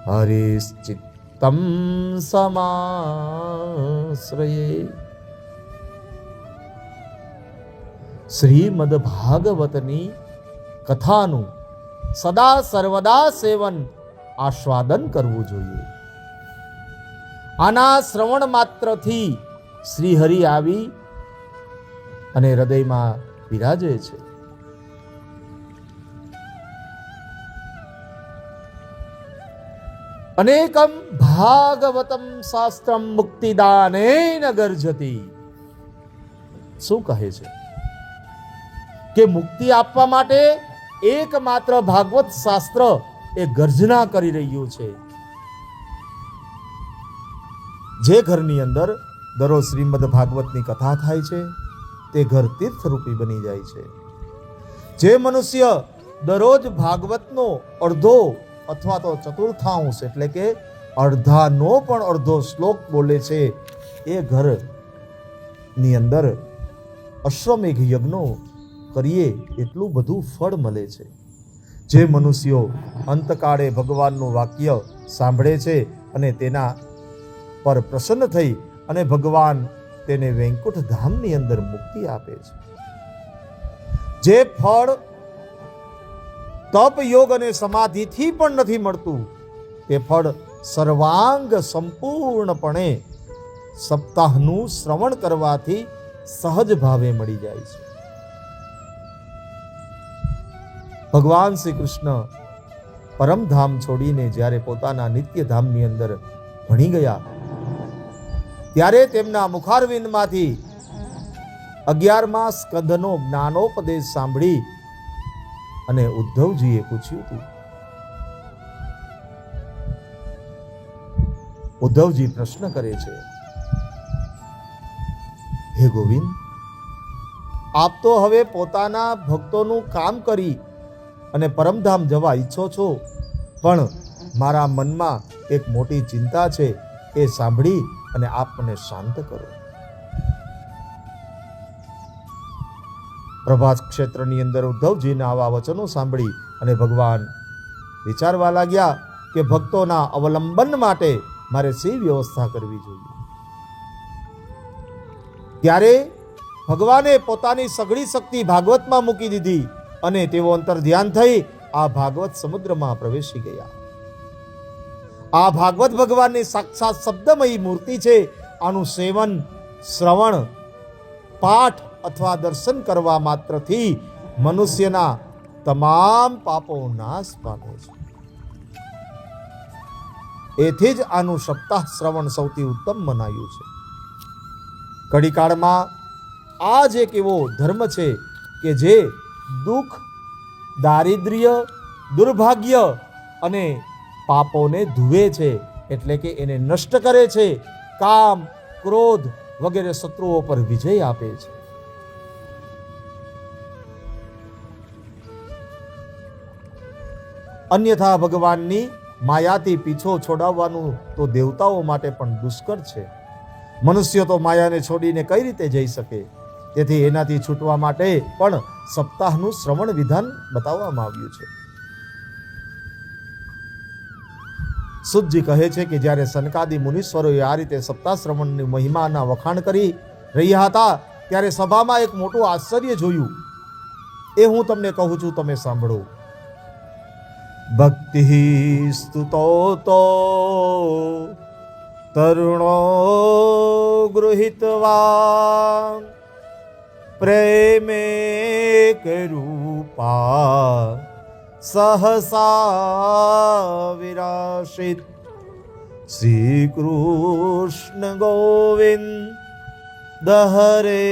હરિશ્ચિત્તમ સમાશ્રયે. શ્રીમદ ભાગવતની કથાનું સદા સર્વદા સેવન, આસ્વાદન કરવું જોઈએ. આના શ્રવણ માત્રથી શ્રી હરિ આવી અને હૃદયમાં બિરાજે છે. અનેકમ ભાગવતમ શાસ્ત્રમ મુક્તિદાનેન ગર્જતી. શું કહે છે કે મુક્તિ આપવા માટે એકમાત્ર ભાગવત શાસ્ત્ર એ ગર્જના કરી રહ્યું છે. જે ઘરની અંદર દરરોજ શ્રીમદ ભાગવતની કથા થાય છે તે ઘર તીર્થરૂપી બની જાય છે. જે મનુષ્ય દરરોજ ભાગવતનો અડધો અથવા તો ચતુર્થાંશ એટલે કે અડધાનો પણ અડધો શ્લોક બોલે છે એ ઘરની અંદર અશ્વમેઘ યજ્ઞો કરીએ એટલું બધું ફળ મળે છે. જે મનુષ્યો અંતકાળે ભગવાનનું વાક્ય સાંભળે છે અને તેના પર પ્રસન્ન થઈ અને ભગવાન તેને વૈકુંઠ ધામની અંદર મુક્તિ આપે છે. જે ફળ તપ, યોગ અને સમાધિથી પણ નથી મળતું, તે ફળ સર્વાંગ સંપૂર્ણપણે સપ્તાહનું શ્રવણ કરવાથી સહજ ભાવે મળી જાય છે. ભગવાન શ્રી કૃષ્ણ પરમધામ છોડીને જ્યારે પોતાના નિત્ય ધામની અંદર ભણી ગયા, ત્યારે તેમના મુખારવિંદમાંથી 11મા સ્કંધનો જ્ઞાનોપદેશ સાંભળી અને ઉદ્ધવજીએ પૂછ્યું હતું. ઉદ્ધવજી પ્રશ્ન કરે છે, હે ગોવિંદ, આપ તો હવે પોતાના ભક્તોનું કામ કરી અને પરમધામ જવા ઈચ્છો છો, પણ મારા મનમાં એક મોટી ચિંતા છે, એ સાંભળી અને આપ મને શાંત કરો. પ્રભાસ ક્ષેત્રની અંદર ઉદ્ધવજીના આવા વચનો સાંભળી અને ભગવાન વિચારવા લાગ્યા કે ભક્તોના અવલંબન માટે મારે શી વ્યવસ્થા કરવી જોઈએ. ત્યારે ભગવાને પોતાની સઘળી શક્તિ ભાગવતમાં મૂકી દીધી અને તેઓ અંતર ધ્યાન થઈ આ ભાગવત સમુદ્રમાં પ્રવેશી ગયા. આ ભાગવત ભગવાનની સાક્ષાત શબ્દમયી મૂર્તિ છે. આનું સેવન, શ્રવણ, પાઠ અથવા દર્શન કરવા માત્રથી મનુષ્યના તમામ પાપો નાશ પામે છે. એથી જ આનું સપ્તાહ શ્રવણ સૌથી ઉત્તમ મનાયું છે. કડીકાળમાં આ જ એક એવો ધર્મ છે કે જે દુઃખ, દારિદ્ર્ય, દુર્ભાગ્ય અને પાપોને ધુવે છે, એટલે કે એને નષ્ટ કરે છે. કામ, ક્રોધ વગેરે શત્રુઓ પર વિજય આપે છે. અન્યથા ભગવાનની માયાથી પીછો છોડાવવાનું તો દેવતાઓ માટે પણ દુષ્કર છે. મનુષ્ય તો માયાને છોડીને કઈ રીતે જઈ શકે? તેથી એનાથી છૂટવા માટે પણ સપ્તાહનું શ્રવણ વિધાન બતાવવામાં આવ્યું છે. સુતજી કહે છે કે જ્યારે સનકાદી મુનીશ્વરોએ આ રીતે સપ્તાહ શ્રવણની મહિમાના વખાણ કરી રહ્યા હતા, ત્યારે સભામાં એક મોટું આશ્ચર્ય જોયું. એ હું તમને કહું છું, તમે સાંભળો. ભક્તિ સ્તુતો તો તરુણો ગૃહિતવા પ્રેમે રૂપા સહસા વિરાશિત શ્રી કૃષ્ણ ગોવિંદ હરે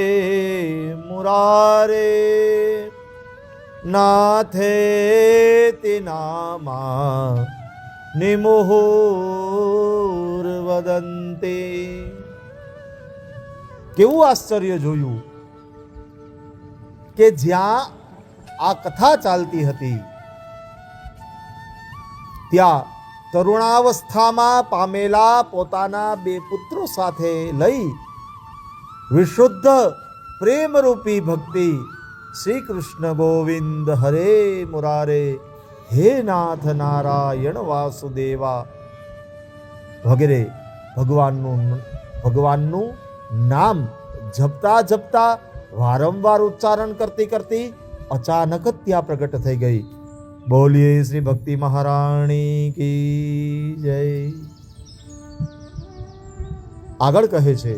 મુરારે નાથે નામા નિમુહુર વદંતે. કેવું આશ્ચર્ય જોયું કે જ્યાં આ કથા ચાલતી હતી ત્યાં તરુણાવસ્થામાં પામેલા પોતાના 2 પુત્રો સાથે લઈ વિશુદ્ધ પ્રેમરૂપી ભક્તિ શ્રી કૃષ્ણ ગોવિંદ હરે મુરારે, હે નાથ નારાયણ વાસુદેવા વગેરે ભગવાનનું નામ જપતા જપતા વારંવાર ઉચ્ચારણ કરતી અચાનક જ ત્યાં પ્રગટ થઈ ગઈ. બોલીએ શ્રી ભક્તિ મહારાણી કી જય. આગળ કહે છે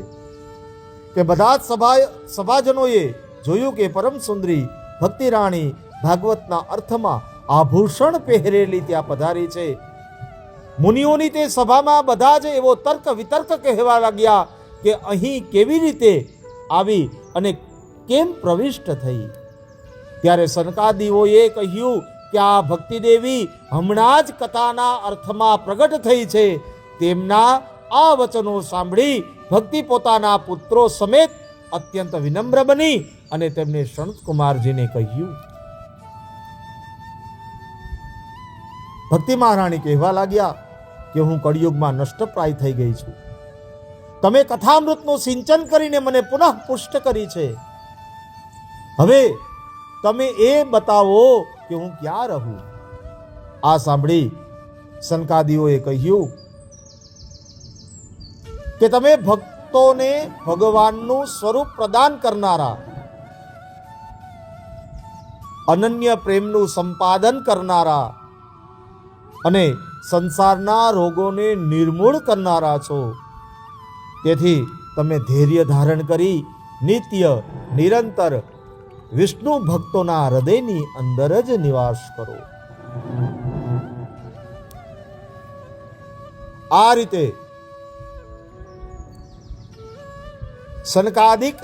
કે બધા જ સભાજનોએ જોયું કે પરમ સુંદરી ભક્તિ રાણી ભાગવતના અર્થમાં આભૂષણ પહેરેલી ત્યાં પધારી છે. મુનિઓની તે સભામાં બધા જ એવો તર્ક વિતર્ક કહેવા લાગ્યા કે અહીં કેવી રીતે આવી અને કેમ પ્રવિષ્ટ થઈ. ત્યારે સનકાદિઓએ કહ્યું કે આ ભક્તિ દેવી હમણાં જ કથાના અર્થમાં પ્રગટ થઈ છે. તેમના આ વચનો સાંભળી ભક્તિ પોતાના પુત્રો સમેત અત્યંત વિનમ્ર બની અને તેમને સનતકુમારજીને કહ્યું. ભક્તિ મહારાણી કહેવા લાગ્યા કે હું કળિયુગમાં નષ્ટપ્રાય થઈ ગઈ છું. તમે કથામૃતનું સિંચન કરીને મને પુનઃ પુષ્ટ કરી છે. હવે તમે એ બતાવો કે હું ક્યાં રહું. આ સાંભળી સનકાદિઓએ કહ્યું કે તમે ભક્તોને ભગવાનનું સ્વરૂપ પ્રદાન કરનારા, અનન્ય પ્રેમનું સંપાદન કરનારા અને સંસારના રોગોને નિર્મૂળ કરનારા છો. તેથી તમે ધૈર્ય ધારણ કરી નિત્ય નિરંતર વિષ્ણુ ભક્તોના હૃદયની અંદર જ નિવાસ કરો. આ રીતે સનકાદિક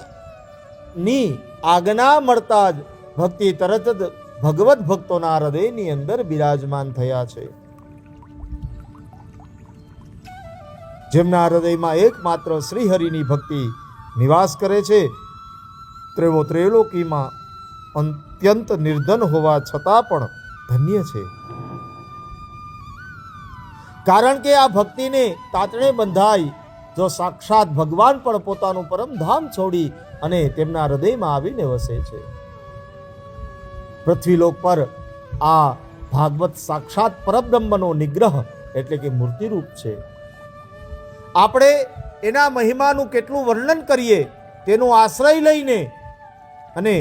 ની આજ્ઞા મળતા જ ભક્તિ તરત જ ભગવત ભક્તોના હૃદયની અંદર બિરાજમાન થયા છે. જેમના હૃદયમાં એકમાત્ર શ્રીહરિની ભક્તિ નિવાસ કરે છે, તેઓ ત્રૈલોકીમાં અત્યંત નિર્ધન હોવા છતાં પણ ધન્ય છે. કારણ કે આ ભક્તિને તાતણે બંધાય જો સાક્ષાત ભગવાન પણ પોતાનું પરમધામ છોડી અને તેમના હૃદયમાં આવીને વસે છે. પૃથ્વીલોક પર આ ભાગવત સાક્ષાત પરબ્રહ્મનો નિગ્રહ એટલે કે મૂર્તિરૂપ છે. આપણે એના મહિમાનું કેટલું વર્ણન કરીએ તેનો આશ્રય લઈને અને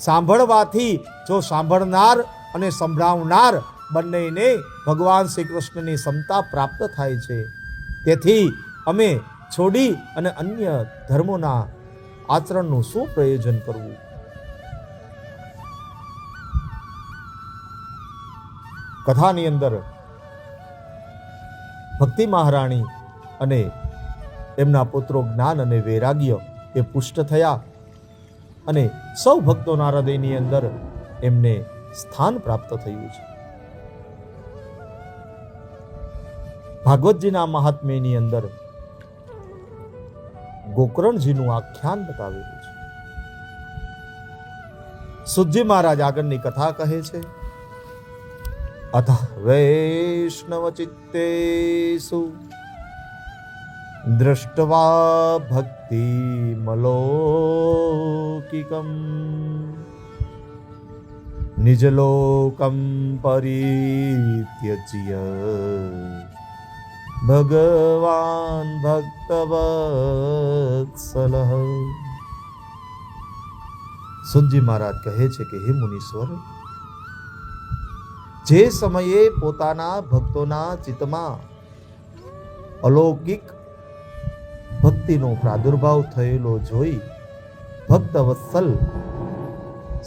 સાંભળવાથી જો સાંભળનાર અને સંભળાવનાર બંનેને ભગવાન શ્રી કૃષ્ણની સમતા પ્રાપ્ત થાય છે. તેથી અમે છોડી અને અન્ય ધર્મોના આચરણનું શું પ્રયોજન કરવું? કથાની અંદર ભક્તિ મહારાણી અને એમના પુત્રો જ્ઞાન અને વૈરાગ્ય એ પુષ્ટ થયા અને સૌ ભક્તોના હૃદયની અંદર એમને સ્થાન પ્રાપ્ત થયું છે. ભાગવતજીના મહાત્મ્યની અંદર ગોકર્ણજીનું આખ્યાન બતાવેલું છે. સુતજી મહારાજ આગળની કથા કહે છે, અથ વૈષ્ણવ ચિત્તેષુ દ્રષ્ટવા ભક્તિ મલૌકિકમ નિજલોકમ પરિત્યજ્ય ભગવાન ભક્તવત્સલઃ. સુતજી મહારાજ કહે છે કે હે મુનીશ્વર, જે સમયે પોતાના ભક્તોના ચિત્તમાં અલૌકિક ભક્તિનો પ્રાદુર્ભાવ થયેલો જોઈ ભક્તવત્સલ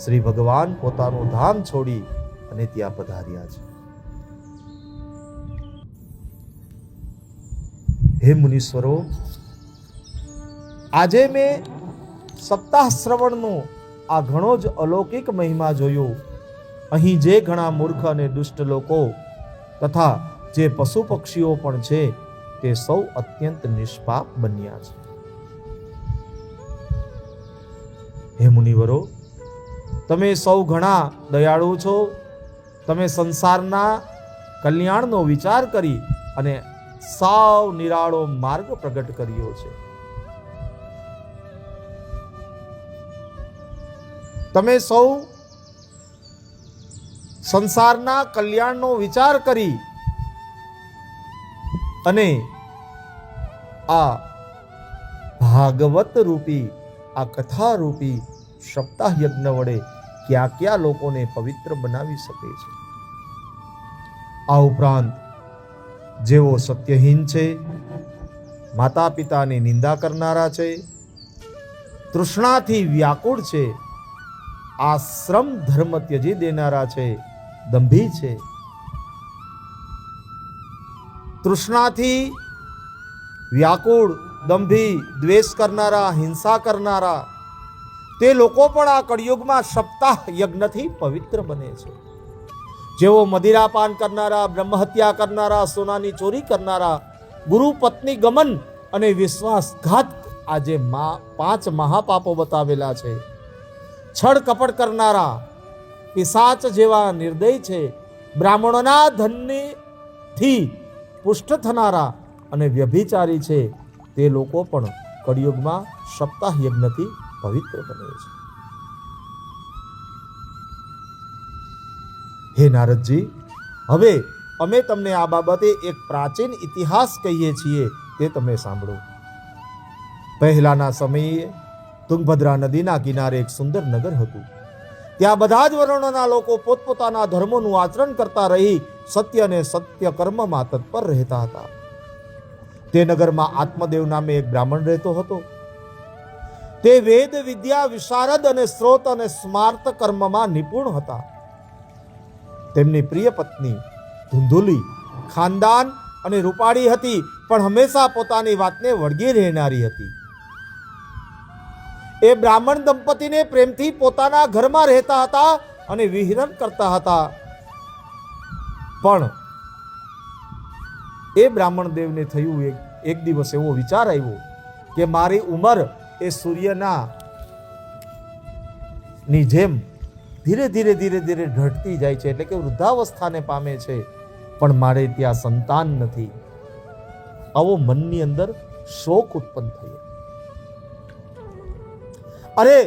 શ્રી ભગવાન પોતાનું ધામ છોડી અને ત્યાં પધાર્યા છે. હે મુનીશ્વરો, આજે મેં સપ્તાહ શ્રવણનો આ ઘણો જ અલૌકિક મહિમા જોયો. અહીં જે ઘણા મૂર્ખ અને દુષ્ટ લોકો તથા જે પશુ પક્ષીઓ પણ છે તે સૌ અત્યંત નિષ્પાપ બન્યા છે. હે મુનિવરો, તમે સૌ ઘણા દયાળુ છો. તમે સંસારના કલ્યાણનો વિચાર કરી અને સાવ નિરાળો માર્ગ પ્રગટ કર્યો છે. તમે સૌ સંસારના કલ્યાણનો વિચાર કરી અને આ ભાગવત રૂપી આ કથા રૂપી સપ્તાહ યજ્ઞ વડે ક્યાં ક્યાં લોકોને પવિત્ર બનાવી શકે છે. આ ઉપરાંત જેઓ સત્યહીન છે, માતા પિતાની નિંદા કરનારા છે, તૃષ્ણાથી વ્યાકુળ છે, આશ્રમ ધર્મ ત્યજી દેનારા છે, દંભી છે, તૃષ્ણાથી વ્યાકુળ, દંભી, દ્વેષ કરનારા, હિંસા કરનારા, તે લોકો પણ આ કળિયુગમાં સપ્તાહ યજ્ઞથી પવિત્ર બને છે. જેઓ મદિરાપાન કરનારા, બ્રહ્મહત્યા કરનારા, સોનાની ચોરી કરનારા, ગુરુ પત્ની ગમન અને વિશ્વાસઘાત, આજે 5 મહાપાપો બતાવેલા છે, છળ કપટ કરનારા, પિશાચ જેવા નિર્દય છે, બ્રાહ્મણોના ધનથી પુષ્ટ થનારા અને વ્યભિચારી છે, તે લોકો પણ કળિયુગમાં સપ્તાહ યજ્ઞથી પવિત્ર બને છે. હે નારદજી, હવે અમે તમને આ બાબતે એક પ્રાચીન ઇતિહાસ કહીએ છીએ, તે તમે સાંભળો. પહેલાના સમયે તુંગભદ્રા નદીના કિનારે એક સુંદર નગર હતું. ત્યાં બધા જ વર્ણોના લોકો પોતપોતાના ધર્મોનું આચરણ કરતા રહી સત્ય અને સત્ય કર્મમાં તત્પર રહેતા હતા. તે નગરમાં આત્મદેવ નામે એક બ્રાહ્મણ રહેતો હતો. તે વેદ વિદ્યા વિશારદ અને સ્ત્રોત અને સ્માર્ત કર્મમાં નિપુણ હતા. તેમની પ્રિય પત્ની ધુંધુલી ખાનદાન અને રૂપાળી હતી, પણ હંમેશા પોતાની વાતને વળગી રહેનારી હતી. એ બ્રાહ્મણ દંપતીને પ્રેમથી પોતાના ઘરમાં રહેતા હતા અને વિહરણ કરતા હતા. પણ એ બ્રાહ્મણ દેવને થયું એક દિવસ એવો વિચાર આવ્યો કે મારી ઉંમર એ સૂર્યના ની જેમ ધીરે ધીરે ધીરે ધીરે ઢળતી જાય છે, એટલે કે વૃદ્ધાવસ્થાને પામે છે, પણ મારે ત્યાં સંતાન નથી. આવો મનની અંદર શોક ઉત્પન્ન થયો. અરે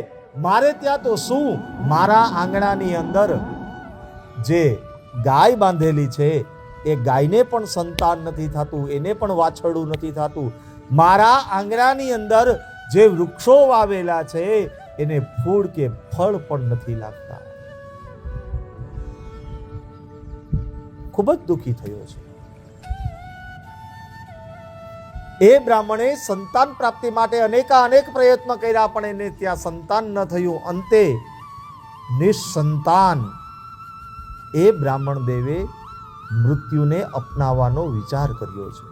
મારે ત્યાં તો શું, મારા આંગણાની અંદર જે ગાય બાંધેલી છે એ ગાયને પણ સંતાન નથી થતું, એને પણ વાછરડું નથી થતું. મારા આંગણાની અંદર જે વૃક્ષો વાવેલા છે એને ફૂલ કે ફળ પણ નથી લાગતા. ખૂબ જ દુઃખી થયો છે. એ બ્રાહ્મણે સંતાન પ્રાપ્તિ માટે અનેક પ્રયત્ન કર્યા, પણ એને ત્યાં સંતાન ન થયું. અંતે નિસંતાન એ બ્રાહ્મણ દેવે મૃત્યુને અપનાવવાનો વિચાર કર્યો છે.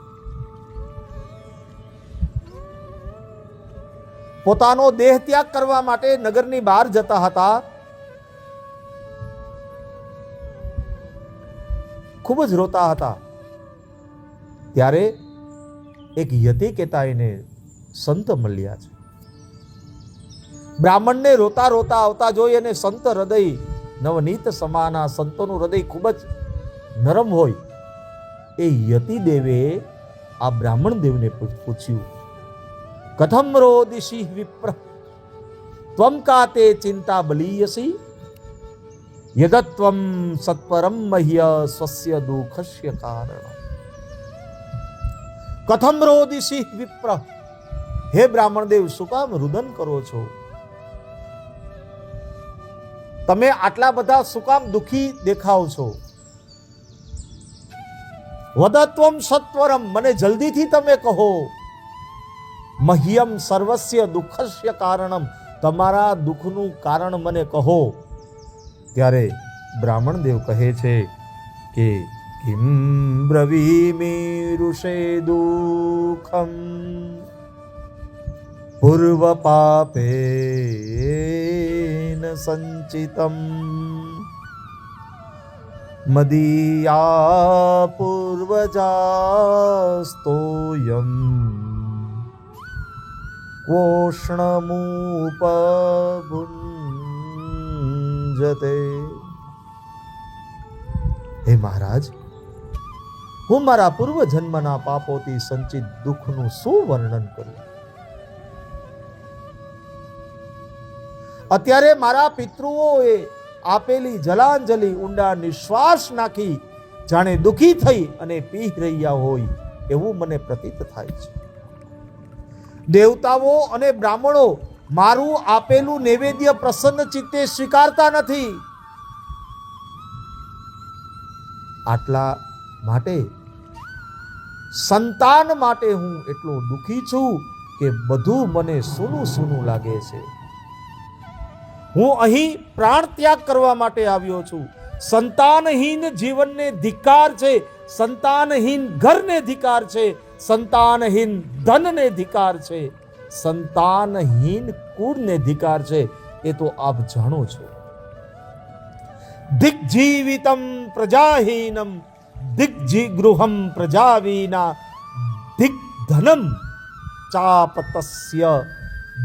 પોતાનો દેહ ત્યાગ કરવા માટે નગરની બહાર જતા હતા. ખૂબ જ રોતા હતા. ત્યારે એક યતિ કહેતા એને સંત મળ્યા છે. બ્રાહ્મણને રોતા રોતા આવતા જોઈ અને સંત હૃદય નવનીત સમાના, સંતોનું હૃદય ખૂબ જ નરમ હોય. એ યતિ દેવે આ બ્રાહ્મણ દેવને પૂછ્યું, કથમ રોદિષિ વિપ્ર ત્વમ કાતે ચિંતા બલીયસી યદત્વમ સત્પરમ મહ્ય સ્વસ્ય દુઃખસ્ય કારણ. કથમ રોદિષિ વિપ્ર, હે બ્રાહ્મણ દેવ, શું કામ રુદન કરો છો? તમે આટલા બધા શું કામ દુઃખી દેખાવ છો? વદત્વમ સત્વરમ, મને જલ્દીથી તમે કહો. મહ્યમ સર્વસ્ય દુઃખસ્ય કારણમ, તમારા દુઃખનું કારણ મને કહો. ત્યારે બ્રાહ્મણ દેવ કહે છે કે કિમ બ્રવીમિ ઋષે દુઃખમ પૂર્વ પાપેન સંચિતમ મદીયા પૂર્વજાસ્તોયમ કોષ્ણમુપભુંજતે. હે મહારાજ, હું મારા પૂર્વ જન્મના પાપોથી સંચિત દુઃખનું શું વર્ણન કરું? અત્યારે મારા પિતૃઓએ આપેલી જલાંજલિ ઊંડા નિશ્વાસ નાખી જાણે દુઃખી થઈ અને પી રહ્યા હોય એવું મને પ્રતીત થાય છે. દેવતાઓ અને બ્રાહ્મણો મારું આપેલું નૈવેદ્ય પ્રસન્ન ચિત્તે સ્વીકારતા નથી. આટલા માટે સંતાન માટે હું એટલો દુઃખી છું કે બધું મને સૂનું સૂનું લાગે છે. હું અહીં પ્રાણ ત્યાગ કરવા માટે આવ્યો છું. સંતાનહીન જીવનને ધિક્કાર છે, સંતાનહીન ઘરને ધિક્કાર છે, સંતાનહીન ધનને ધિક્કાર છે, સંતાનહીન કુળને ધિક્કાર છે. એ તો આપ જાણો છો. દિગ્જીવિતમ પ્રજાહીનમ દિગ્જીગૃહમ પ્રજાવીના દિગ્ધનમ ચાપતસ્ય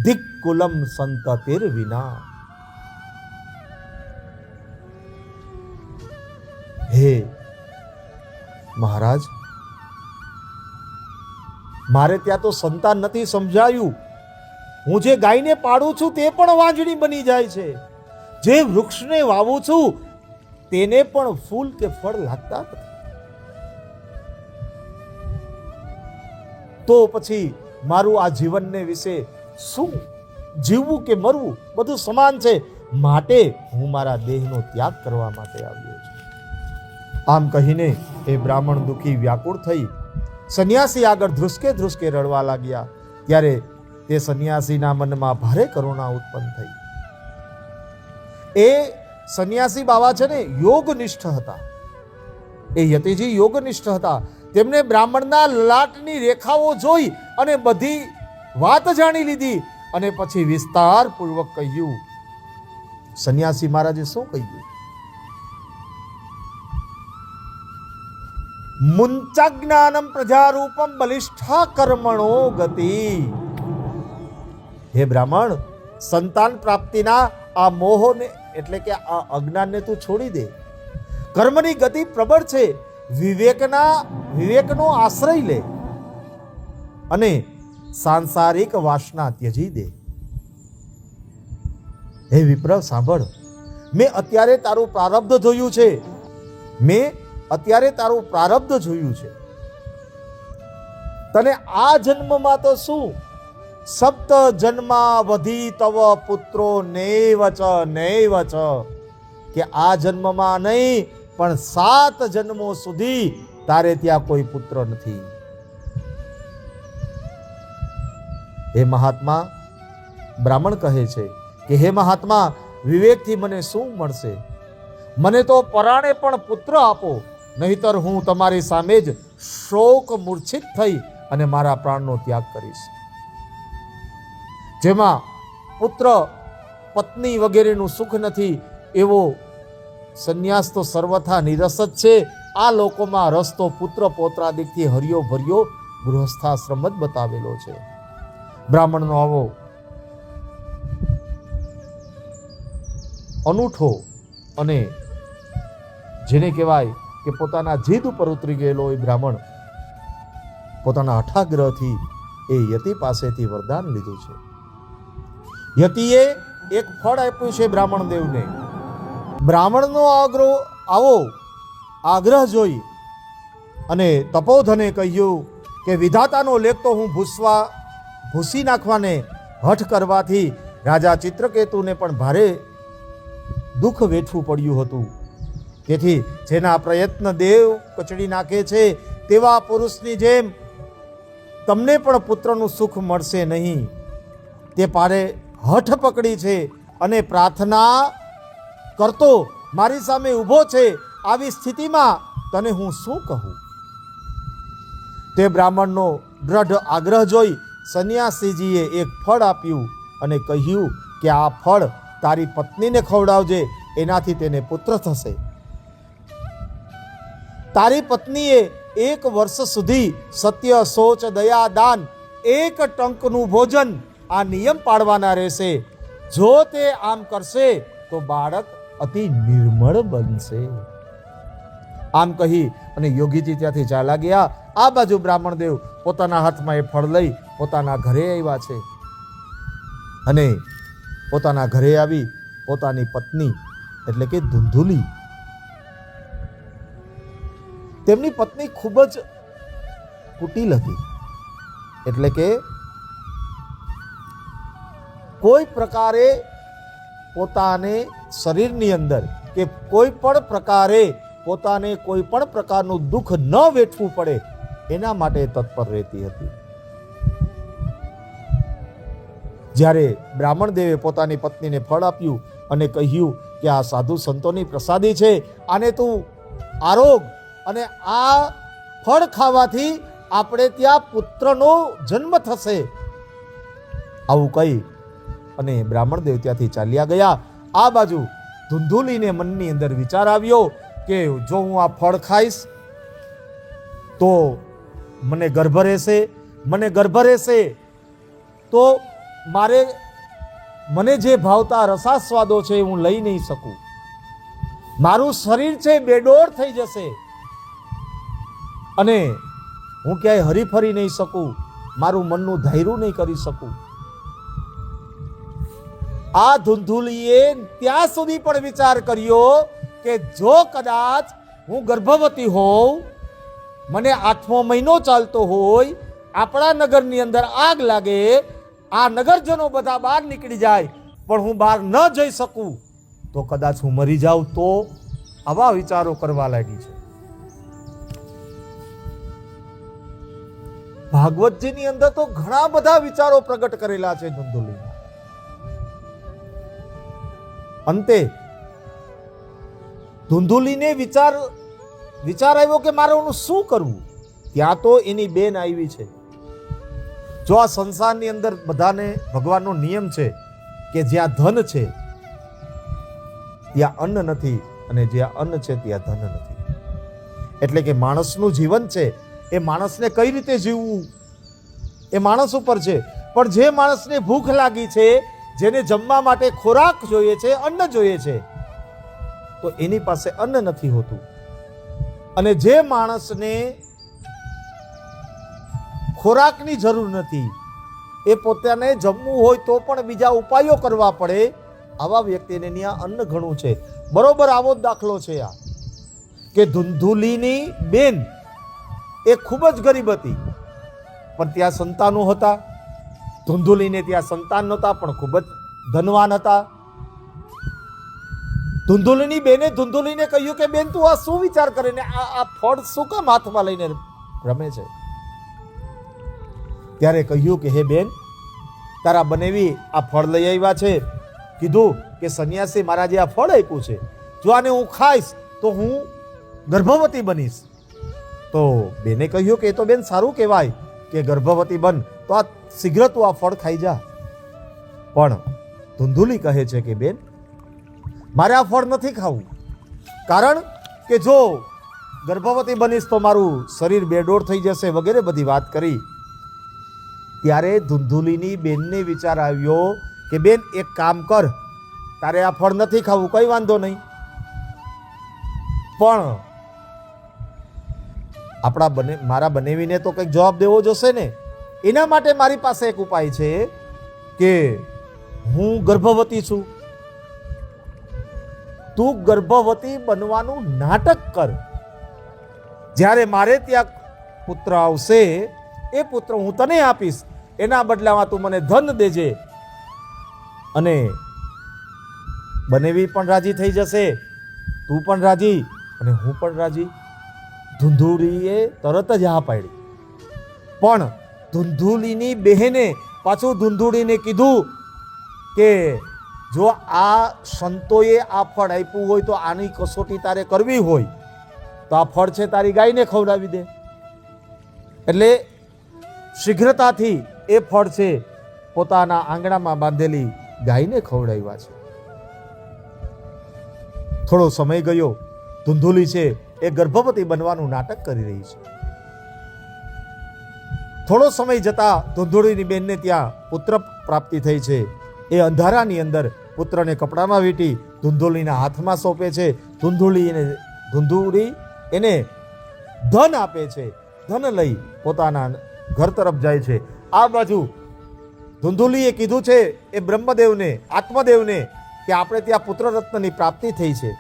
દિક્કુલમ સંતતિર વિના. હે મહારાજ, મારે ત્યાં તો સંતાન નથી સમજાયું. હું જે ગાયને પાડું છું તે પણ વાંજણી બની જાય છે. જે વૃક્ષને વાવું છું તેને પણ ફૂલ કે ફળ લાગતા નથી. તો પછી મારું આ જીવનને વિશે શું, જીવવું કે મરવું બધું સમાન છે, માટે હું મારા દેહનો ત્યાગ કરવા માટે આવ્યો છું. આમ કહીને એ બ્રાહ્મણ દુઃખી વ્યાકુળ થઈ સંન્યાસી આગળ ધ્રુસકે ધ્રુસકે રડવા લાગ્યા. ત્યારે તે સંન્યાસીના મનમાં ભારે કરુણા ઉત્પન્ન થઈ. એ સંન્યાસી બાવા છે ને યોગનિષ્ઠ હતા. એ યતિજી યોગનિષ્ઠ હતા. તેમને બ્રાહ્મણના લલાટની રેખાઓ જોઈ અને બધી વાત જાણી લીધી અને પછી વિસ્તાર પૂર્વક કહ્યું. સંન્યાસી મહારાજે શું કહ્યું? મુંચાજ્ઞાનમ પ્રજારૂપમ બલિષ્ઠા કર્મણો ગતિ. હે બ્રાહ્મણ, સંતાન પ્રાપ્તિના આ મોહને એટલે કે આ અજ્ઞાનને તું છોડી દે. કર્મની ગતિ પ્રબળ છે. વિવેકનો આશ્રય લે અને સાંસારિક વાસના ત્યજી દે. હે વિપ્ર, સાંભળ, મેં અત્યારે તારું પ્રારબ્ધ જોયું છે. તને આ જન્મમાં તો શું, સપ્ત જન્મા વધી તવ પુત્રો નૈવ ચ, કે આ જન્મમાં નહીં પણ 7 જન્મો સુધી તારે ત્યાં કોઈ પુત્ર નથી. હે મહાત્મા, બ્રાહ્મણ કહે છે કે હે મહાત્મા, વિવેકથી મને શું મળશે? મને તો પરાણે પણ પુત્ર આપો, નહીતર હું તમારી સામે જ શોક મૂર્છિત થઈ અને મારા પ્રાણનો ત્યાગ કરીશ. જેમાં પુત્ર પત્ની વગેરેનું સુખ નથી એવો સંન્યાસ તો સર્વથા નિરસ જ છે. આ લોકોમાં રસ તો પુત્ર પૌત્રાદિકથી હરિયો ભર્યો ગૃહસ્થાશ્રમ જ બતાવેલો છે. બ્રાહ્મણનો આવો અનૂઠો અને જેને કહેવાય કે પોતાના જીદ ઉપર ઉતરી ગયેલો એ બ્રાહ્મણ પોતાના હઠાગ્રહથી એ યતિ પાસેથી વરદાન લીધું છે. યતિએ એક ફળ આપ્યું છે બ્રાહ્મણ દેવને. બ્રાહ્મણનો આગ્રહ જોઈ અને તપોધને કહ્યું કે વિધાતાનો લેખ તો હું ભૂસી નાખવાને હઠ કરવાથી રાજા ચિત્રકેતુને પણ ભારે દુઃખ વેઠવું પડ્યું હતું. તેથી જેના પ્રયત્ન દેવ કચડી નાખે છે તેવા પુરુષની જેમ તમને પણ પુત્રનું સુખ મળશે નહીં. તે પારે હઠ પકડી છે અને પ્રાર્થના કરતો મારી સામે ઊભો છે. આવી સ્થિતિમાં તને હું શું કહું? તે બ્રાહ્મણનો દ્રઢ આગ્રહ જોઈ સંન્યાસીજીએ એક ફળ આપ્યું અને કહ્યું કે આ ફળ તારી પત્નીને ખવડાવજે, એનાથી તેને પુત્ર થશે. તારી પત્નીએ 1 વર્ષ સુધી સત્ય, શૌચ, દયા, દાન, 1 ટંકનું ભોજન આ નિયમ પાળવાના રહેશે. જો તે આમ કરશે તો બાળક અતિ નિર્મળ બનશે. આમ કહી અને યોગીજી ત્યાંથી ચાલ્યા ગયા. આ બાજુ બ્રાહ્મણદેવ પોતાના હાથમાં એ ફળ લઈ પોતાના ઘરે આવ્યા છે અને પોતાના ઘરે આવી પોતાની પત્ની એટલે કે ધુંધુલી, તેમની પત્ની ખૂબ જ કુટિલ હતી. એટલે કે કોઈ પ્રકારે પોતાને શરીરની અંદર કે કોઈ પણ પ્રકારે પોતાને કોઈ પણ પ્રકારનું દુઃખ ન વેઠવું પડે એના માટે તત્પર રહેતી હતી. જ્યારે બ્રાહ્મણ દેવે પોતાની પત્નીને ફળ આપ્યું અને કહ્યું કે આ સાધુ સંતોની પ્રસાદી છે, આને તું આરોગ અને આ ફળ ખાવાથી આપણે ત્યાં પુત્રનો જન્મ થશે. આવું કહી અને બ્રાહ્મણ દેવ ત્યાંથી ચાલ્યા ગયા. આ બાજુ ધુંધુલીને મનની અંદર વિચાર આવ્યો કે જો હું આ ફળ ખાઈશ તો મને ગર્ભ રહેશે તો મને જે ભાવતા રસાસ્વાદો છે હું લઈ નહીં શકું. મારું શરીર છે બેડોળ થઈ જશે અને હું ક્યાંય હરીફરી નહીં શકું, મારું મનનું ધાર્યું નહીં કરી શકું. આ ધુંધુલીએ ત્યાં સુધી પણ વિચાર કર્યો કે જો કદાચ હું ગર્ભવતી હોઉં, મને 8મો મહિનો ચાલતો હોય, આપણા નગરની અંદર આગ લાગે, આ નગરજનો બધા બહાર નીકળી જાય, પણ હું બહાર ન જઈ શકું, તો કદાચ હું મરી જાઉં, તો આવા વિચારો કરવા લાગી છે. ભાગવતજીની અંદર તો ઘણા બધા વિચારો પ્રગટ કરેલા છે ધુંધુલીના. અંતે ધુંધુલીને વિચાર આવ્યો કે મારે એનું શું કરવું. ત્યાં તો એની બેન આવી છે. જો આ સંસારની અંદર બધાને ભગવાનનો નિયમ છે કે જ્યાં ધન છે ત્યાં અન્ન નથી, અને જ્યાં અન્ન છે ત્યાં ધન નથી. એટલે કે માણસનું જીવન છે એ માણસને કઈ રીતે જીવવું એ માણસ ઉપર છે. પણ જે માણસને ભૂખ લાગી છે, જેને જમવા માટે ખોરાક જોઈએ છે, અન્ન જોઈએ છે, તો એની પાસે અન્ન નથી હોતું. અને જે માણસને ખોરાકની જરૂર નથી, એ પોતાને જમવું હોય તો પણ બીજા ઉપાયો કરવા પડે, આવા વ્યક્તિને ત્યાં અન્ન ઘણું છે. બરોબર આવો જ દાખલો છે આ, કે ધુંધુલીની બેન એ ખૂબ જ ગરીબ હતી, પણ ત્યાં સંતાનો હતા. ધુંધુલીને ત્યાં સંતાન નહોતા, પણ ખૂબ જ ધનવાન હતા. ધુંધુલીની બેને ધુંધુલીને કહ્યું કે બેન, તું આ શું વિચાર કરીને આ ફળ શું કામ હાથમાં લઈને રમે છે? ત્યારે કહ્યું કે હે બેન, તારા બનેવી આ ફળ લઈ આવ્યા છે. કીધું કે સંન્યાસી મારા જે આ ફળ આપ્યું છે, જો આને હું ખાઈશ તો હું ગર્ભવતી બનીશ. તો બેને કહ્યું કે એ તો બેન સારું કહેવાય કે ગર્ભવતી બન, તો આ શીઘ્ર તું આ ફળ ખાઈ જા. પણ ધુંધુલી કહે છે કે બેન, મારે આ ફળ નથી ખાવું, કારણ કે જો ગર્ભવતી બનીશ તો મારું શરીર બેડોળ થઈ જશે, વગેરે બધી વાત કરી. ત્યારે ધુંધુલીની બેનને વિચાર આવ્યો કે બેન, એક કામ કર, તારે આ ફળ નથી ખાવું, કઈ વાંધો નહીં, પણ મારા બનેવીને તો કંઈક જવાબ દેવો જોશે ને. એના માટે મારી પાસે એક ઉપાય છે કે હું ગર્ભવતી છું, તું ગર્ભવતી બનવાનું નાટક કર. જ્યારે મારે ત્યાં પુત્ર આવશે, એ પુત્ર હું તને આપીશ, એના બદલામાં તું મને ધન દેજે. અને બનેવી પણ રાજી થઈ જશે, તું પણ રાજી અને હું પણ રાજી. ધુંધુલીએ તરત જ હા પાડી. પણ ધુંધુલીની બહેને પાછું ધુંધુલીને કીધું કે જો આ સંતોએ આ ફળ આપ્યું હોય તો આની કસોટી તારે કરવી હોય તો આ ફળ છે તારી ગાયને ખવડાવી દે. એટલે શીઘ્રતાથી એ ફળ છે પોતાના આંગણામાં બાંધેલી ગાયને ખવડાવ્યા છે. થોડો સમય ગયો, ધુંધુલી છે એ ગર્ભવતી બનવાનું નાટક કરી રહી છે. થોડો સમય જતા ધુંધુલીની બેનને ત્યાં પુત્ર પ્રાપ્તિ થઈ છે. એ અંધારાની અંદર પુત્રને કપડામાં વીંટી ધુંધુલીના હાથમાં સોંપે છે. ધુંધુલી એને ધન આપે છે. ધન લઈ પોતાના ઘર તરફ જાય છે. આ બાજુ ધુંધુલીએ કીધું છે એ બ્રહ્મદેવને, આત્મદેવને, કે આપણે ત્યાં પુત્ર રત્નની પ્રાપ્તિ થઈ છે.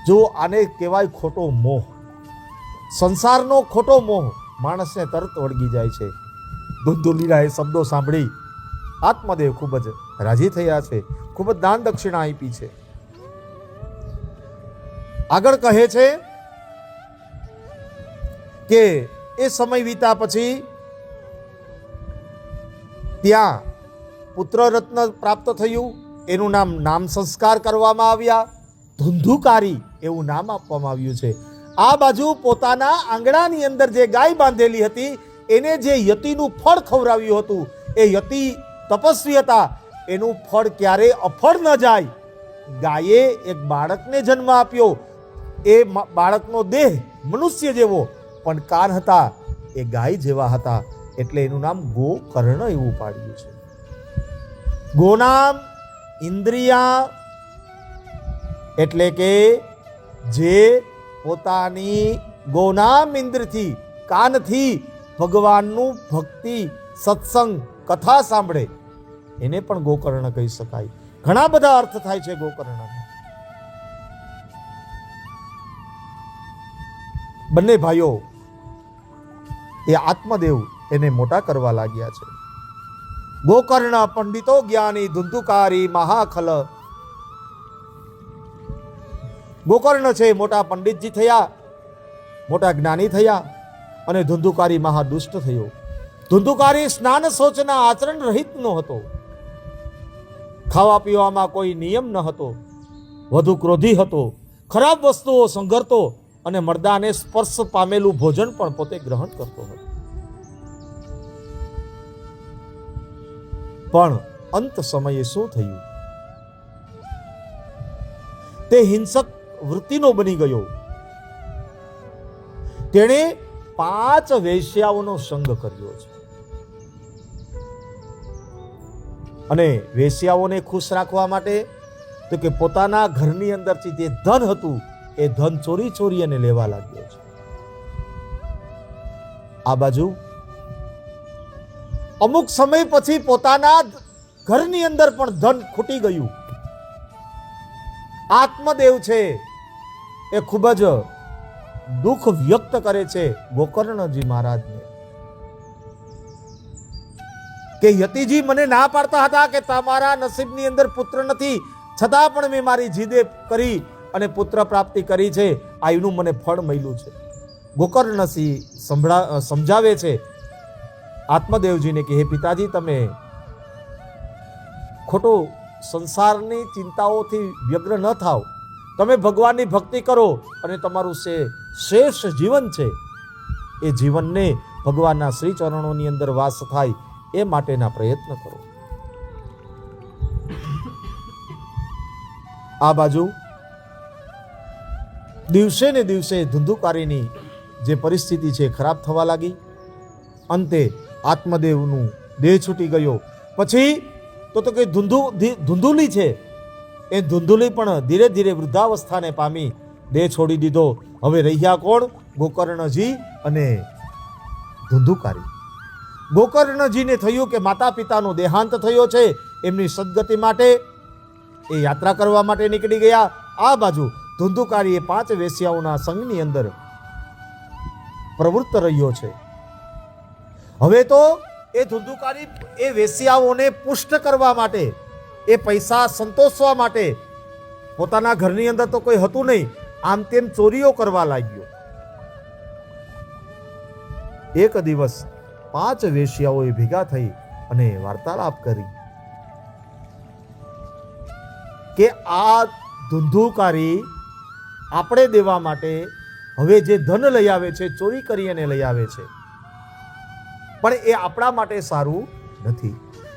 જો આને કહેવાય ખોટો મોહ, સંસારનો ખોટો મોહ માણસને તરત વળગી જાય છે. ધુંધુલીના એ શબ્દો સાંભળી આત્મદેવ ખૂબ જ રાજી થયા છે, ખૂબ જ દાન દક્ષિણા આપી છે. આગળ કહે છે કે એ સમય વીતા પછી ત્યાં પુત્ર રત્ન પ્રાપ્ત થયું. એનું નામ સંસ્કાર કરવામાં આવ્યા. ધુંધુકારી એવું નામ આપવામાં આવ્યું છે. આ બાજુ પોતાના આંગણાની અંદર જે ગાય બાંધેલી હતી એને જે યતિનું ફળ ખવડાવ્યું હતું, એ યતિ તપસ્વી હતા, એનું ફળ ક્યારે અફળ ન જાય. ગાયે એક બાળકને જન્મ આપ્યો. એ બાળકનો દેહ મનુષ્ય જેવો, પણ કાન હતા એ ગાય જેવા હતા, એટલે એનું નામ ગોકર્ણ એવું પાડ્યું છે. ગોનામ ઇન્દ્રિયા, એટલે કે જે પોતાની ગોનામ ઇન્દ્રથી, કાનથી ભગવાનનું ભક્તિ, સત્સંગ, કથા સાંભળે, એને પણ ગોકર્ણ કહી શકાય. ઘણા બધા અર્થ થાય છે ગોકર્ણના. બંને ભાઈઓ એ આત્મદેવ એને મોટા કરવા લાગ્યા છે. ગોકર્ણ પંડિતો જ્ઞાની ધુંધુકારી મહાખલ. ગોકર્ણ છે મોટા પંડિતજી થયા, મોટા જ્ઞાની થયા, અને ધુંધુકારી મહાદુષ્ટ થયો. ધુંધુકારી સ્નાન શૌચના આચરણ રહિત નો હતો, ખાવા પીવામાં કોઈ નિયમ ન હતો, વધુ ક્રોધી હતો, ખરાબ વસ્તુઓ સંઘરતો અને મર્દાને સ્પર્શ પામેલું ભોજન પણ પોતે ગ્રહણ કરતો હતો. પણ અંત સમયે શું થયું? તે હિંસક વૃત્તિનો બની ગયો. તેણે 5 વેશ્યાઓનો સંગ કર્યો છે. અને વેશ્યાઓને ખુશ રાખવા માટે તો કે પોતાના ઘરની અંદરથી જે ધન હતું એ ધન ચોરી ચોરી અને લેવા લાગ્યો છે. આ બાજુ અમુક સમય પછી પોતાના ઘરની અંદર પણ ધન ખૂટી ગયું. આત્મદેવ છે એ ખૂબ જ દુઃખ વ્યક્ત કરે છે ગોકર્ણજી મહારાજને કે યતિજી મને ના પાડતા હતા કે તમારા નસીબની અંદર પુત્ર નથી, છતાં પણ મેં મારી જીદે કરી અને પુત્ર પ્રાપ્તિ કરી છે. આ એનું મને ફળ મળ્યું છે. ગોકર્ણસિંહ સમજાવે છે આત્મદેવજીને કે હે પિતાજી, તમે ખોટો સંસારની ચિંતાઓથી વ્યગ્ર ન થાવ, તમે ભગવાનની ભક્તિ કરો અને તમારું શ્રેષ્ઠ જીવન છે એ જીવનને ભગવાનના શ્રી ચરણોની અંદર વાસ થાય એ માટેના પ્રયત્ન કરો. આ બાજુ દિવસે ને દિવસે ધુંધુકારીની જે પરિસ્થિતિ છે ખરાબ થવા લાગી. અંતે આત્મદેવનું દેહ છૂટી ગયો. પછી તો કે ધુંધુલી છે એ ધુંધુલી પણ ધીરે ધીરે વૃદ્ધાવસ્થાને પામી દેહ છોડી દીધો. હવે રહ્યા કોણ? ગોકર્ણજી અને ધુંધુકારી. ગોકર્ણજીને થયું કે માતા પિતાનો દેહાંત થયો છે, એમની સદગતિ માટે એ યાત્રા કરવા માટે નીકળી ગયા. આ બાજુ ધુંધુકારી એ 5 વેશ્યાઓના સંઘની અંદર પ્રવૃત્ત રહ્યો છે. હવે તો એ ધુંધુકારી એ વેશ્યાઓને પુષ્ટ કરવા માટે, એ પૈસા સંતોષવા માટે પોતાના ઘરની અંદર તો કોઈ હતું નહીં, આમ તેમ ચોરીઓ કરવા લાગ્યો. એક દિવસ 5 વેશ્યાઓએ ભેગા થઈ અને વાર્તાલાપ કરી કે આ ધુંધુકારી આપણે દેવા માટે હવે જે ધન લઈ આવે છે, ચોરી કરી અને લઈ આવે છે, પણ એ આપણા માટે સારું નથી.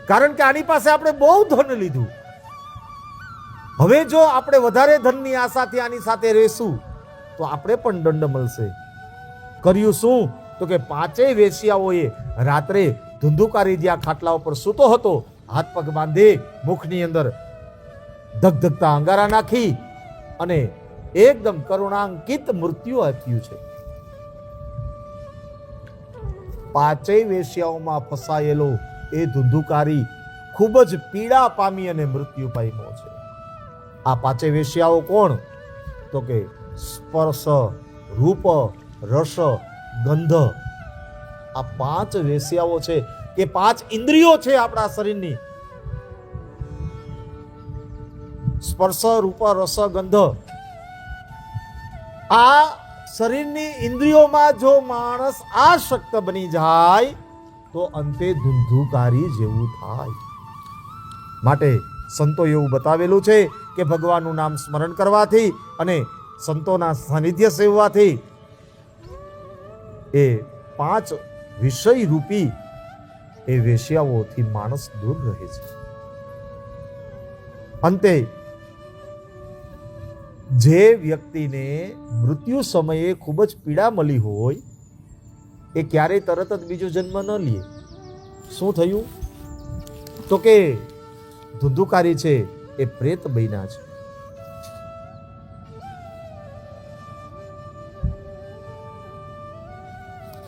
કારણ કે આની પાસે આપણે બહુ ધન લીધું. હવે જો આપણે વધારે ધનની આશાથી આની સાથે રહેશું તો આપણે પણ દંડ મળશે. કર્યું શું? તો કે 5 વેશ્યાઓએ રાત્રે ધુંધુકારી જ્યાં ખાટલા ઉપર સૂતો હતો, હાથ પગ બાંધી મુખની અંદર ધગધગતા અંગારા નાખી અને એકદમ કરુણાંકિત મૃત્યુ આપ્યું છે. 5 વેશ્યાઓમાં ફસાયેલો એ ધુંધુકારી ખૂબ જ પીડા પામી અને મૃત્યુ પામ્યો છે. આ 5 વેશ્યાઓ કોણ? તો કે સ્પર્શ, રૂપ, રસ, ગંધ. આ 5 વેશ્યાઓ છે કે 5 ઇન્દ્રિયો છે આપણા શરીરની. સ્પર્શ, રૂપ, રસ, ગંધ. આ શરીરની ઇન્દ્રિયોમાં જો માણસ આસક્ત બની જાય તો અંતે ધુંધુકારી જેવું થાય. માટે સંતો એવું બતાવેલું છે કે ભગવાનનું નામ સ્મરણ કરવાથી અને સંતોના સાનિધ્ય સેવવાથી એ 5 વિષય રૂપી એ વેશ્યાઓથી માણસ દૂર રહે છે. અંતે જે વ્યક્તિને મૃત્યુ સમયે ખૂબ જ પીડા મળી હોય એ ક્યારેય તરત જ બીજો જન્મ ન લે. શું થયું? તો કે ધુંધુકારી છે એ પ્રેત બન્યા છે.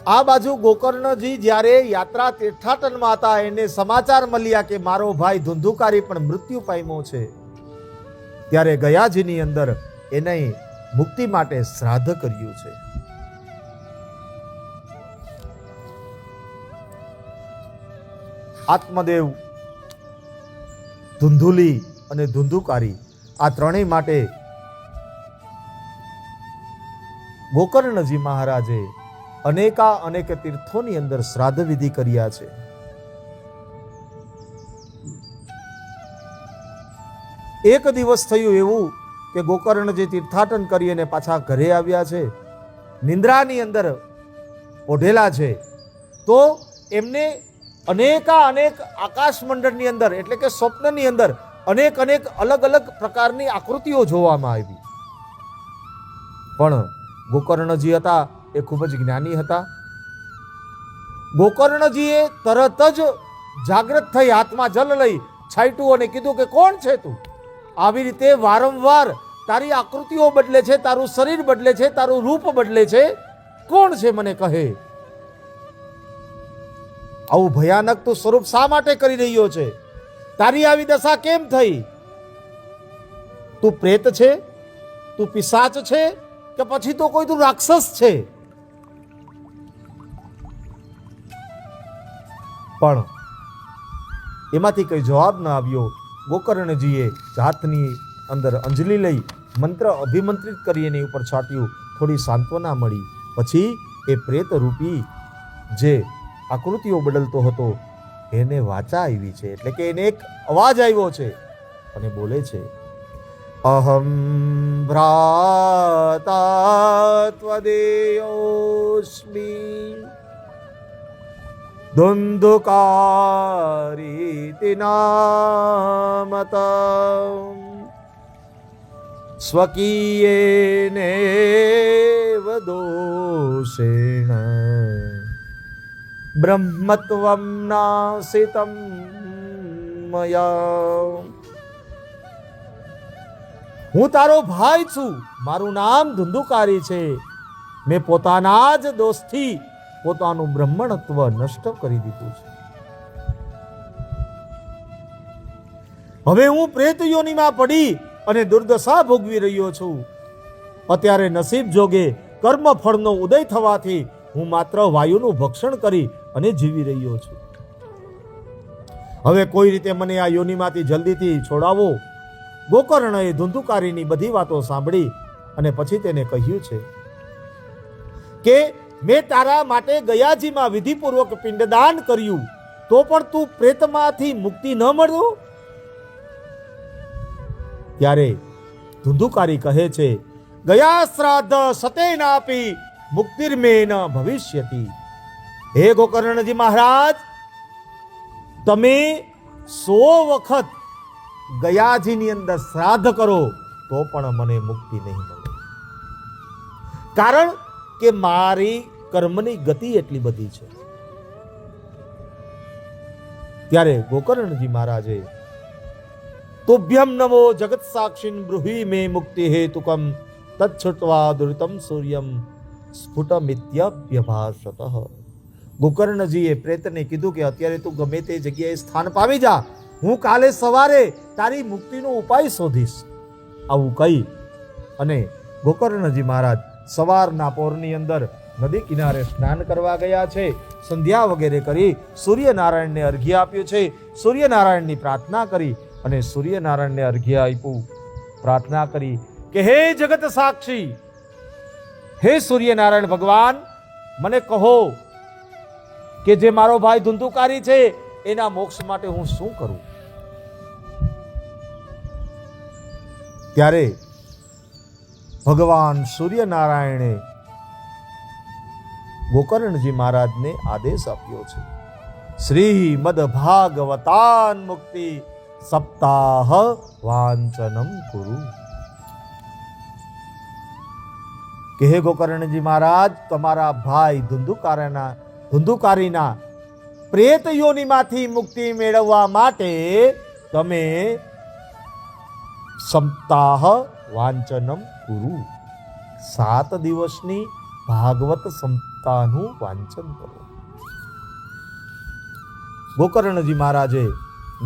આ બાજુ ગોકર્ણજી જ્યારે યાત્રા તીર્થાટનમાં હતા, એને સમાચાર મળ્યા કે મારો ભાઈ ધુંધુકારી પણ મૃત્યુ પામ્યો છે. ત્યારે ગયાજીની અંદર એને મુક્તિ માટે શ્રાદ્ધ કર્યું છે. આત્મદેવ, ધુંધુલી અને ધુંધુકારી આ ત્રણેય માટે ગોકર્ણજી મહારાજે અનેક તીર્થોની અંદર શ્રાદ્ધ વિધિ કર્યા છે. એક દિવસ થયું એવું કે ગોકર્ણજી તીર્થાટન કરી અને પાછા ઘરે આવ્યા છે, નિંદ્રાની અંદર ઓઢેલા છે, તો એમને અનેક આકાશ મંડળની અંદર એટલે કે સ્વપ્નની અંદર અનેક અલગ અલગ પ્રકારની આકૃતિઓ જોવામાં આવી. પણ ગોકર્ણજી હતા એ ખૂબ જ જ્ઞાની હતા. ગોકર્ણજીએ તરત જ જાગૃત થઈ હાથમાં જલ લઈ છાંટ્યું અને કીધું કે કોણ છે તું? આવી રીતે વારંવાર તારી આકૃતિઓ બદલે છે, તારું શરીર બદલે છે, તારું રૂપ બદલે છે, કોણ છે મને કહે. આવું ભયાનક તું સ્વરૂપ શા માટે કરી રહ્યો છે? તારી આવી દશા કેમ થઈ? તું પ્રેત છે? તું પિશાચ છે? કે પછી તો કોઈ તું રાક્ષસ છે? પણ એમાંથી કઈ જવાબ ન આવ્યો. ગોકર્ણજીએ જાતની અંદર અંજલિ લઈ મંત્ર અભિમંત્રિત કરી એની ઉપર છાટ્યું. થોડી સાંત્વના મળી. પછી એ પ્રેત રૂપી જે આકૃતિઓ બદલતો હતો એને વાચા આવી છે, એટલે કે એને એક અવાજ આવ્યો છે અને બોલે છે, અહમ ભ્રાતા ત્વદેયોસ્મિ ધુંધુકારીતિ નામતમ સ્વકીયેનેવ દોષેણ બ્રહ્મત્વં નાસિતં મયા. હું તારો ભાઈ છું, મારું નામ ધુંધુકારી છે. મેં પોતાના જ દોષથી પોતાનું બ્રહ્મણત્વ નષ્ટ કરી દીધું છે. હવે હું પ્રેત યોનિમાં પડી અને દુર્દશા ભોગવી રહ્યો છું. અત્યારે નસીબ જોગે કર્મ ફળનો ઉદય થવાથી હું માત્ર વાયુનું ભક્ષણ કરી અને જીવી રહ્યો છું. હવે કોઈ રીતે મને આ યોનિમાંથી જલ્દીથી છોડાવો. ગોકર્ણએ ધુંધુકારીની બધી વાતો સાંભળી અને પછી તેને કહ્યું છે કે મેં તારા માટે ગયાજીમાં વિધિપૂર્વક પિંડદાન કર્યું તો પણ તું પ્રેતમાંથી મુક્તિ ન મળ્યો. ત્યારે ધુંધુકારી કહે છે, ગયા શ્રાદ્ધ સતેનાપી મુક્તિર્મે ન ભવિષ્યતિ. હે ગોકર્ણજી મહારાજ, તમે 100 વખત ગયાજીની અંદર શ્રાદ્ધ કરો તો પણ મને મુક્તિ નહીં મળે. કારણ કે મારી કર્મની ગતિ એટલી બધી છે. ત્યારે ગોકર્ણજી મહારાજે તુભ્યમ નમો જગત સાક્ષિન બ્રુહી મે મુક્તિ હેતુકમ તચ્છુટ્વા દુરિતમ સૂર્યમ સ્ફુટમિત્યભ્યભાષતઃ. ગોકર્ણજીએ પ્રેતને કીધું કે અત્યારે તું ગમે તે જગ્યાએ સ્થાન પામી જા, હું કાલે સવારે તારી મુક્તિનો ઉપાય શોધીશ. આવું કહી અને ગોકર્ણજી મહારાજ સવારના પોરની અંદર નદી કિનારે સ્નાન કરવા ગયા છે. સંધ્યા વગેરે કરી સૂર્યનારાયણને અર્ઘ્ય આપ્યું છે. સૂર્યનારાયણની પ્રાર્થના કરી અને સૂર્યનારાયણને અર્ઘ્ય આપ્યું. પ્રાર્થના કરી કે હે જગત સાક્ષી, હે સૂર્યનારાયણ ભગવાન, મને કહો કે જે મારો ભાઈ ધુંધુકારી છે એના મોક્ષ માટે હું શું કરું? ત્યારે ભગવાન સૂર્યનારાયણે ગોકર્ણજી મહારાજને આદેશ આપ્યો છે, શ્રીમદ ભાગવતાન મુક્તિ સપ્તાહ વાંચનમ કુરુ. કે હે ગોકર્ણજી મહારાજ, તમારા ભાઈ ધુંધુકારીના પ્રેત યોનિમાંથી મુક્તિ મેળવવા માટે તમે સપ્તાહ વાંચનમ કુરુ, 7 દિવસની ભાગવત સપ્તાહનું વાંચન કરો. ગોકર્ણજી મહારાજે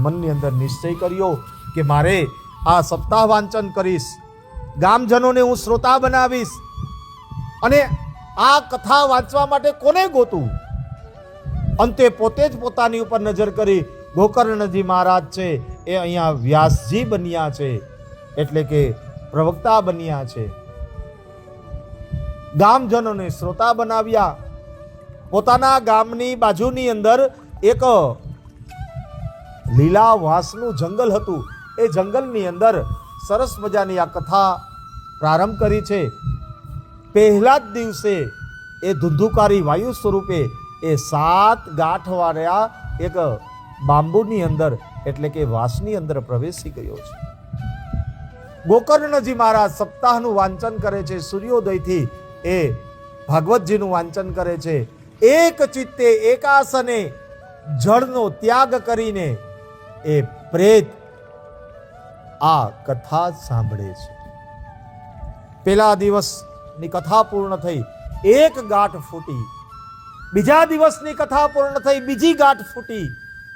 મનની અંદર નિશ્ચય કર્યો કે મારે આ સપ્તાહ વાંચન કરીશ, ગામજનોને હું શ્રોતા બનાવીશ અને આ કથા વાંચવા માટે કોને ગોતું? અંતે પોતે જ પોતાની ઉપર નજર કરી ગોકર્ણજી મહારાજ છે એ અહીંયા વ્યાસજી બન્યા છે, એટલે કે પ્રવક્તા બન્યા છે. ગામજનોને શ્રોતા બનાવ્યા. પોતાના ગામની બાજુની અંદર એક લીલાવાસનું જંગલ હતું. એ જંગલની અંદર સરસ મજાની આ કથા પ્રારંભ કરી છે. પહેલા જ દિવસે એ ધુંધુકારી વાયુ સ્વરૂપે એ 7 ગાંઠવાળા એક બાંબુની અંદર એટલે કે વાસની અંદર પ્રવેશી ગયો છે. ગોકર્ણજી મહારાજ સપ્તાહનું વાંચન કરે છે. સૂર્યોદયથી એ ભાગવતજીનું વાંચન કરે છે. એક ચિત્તે એકાસને જળનો ત્યાગ કરીને એ પ્રેત આ કથા સાંભળે છે. પેલા દિવસની કથા પૂર્ણ થઈ, એક ગાંઠ ફૂટી. બીજા દિવસની કથા પૂર્ણ થઈ, બીજી ગાંઠ ફૂટી.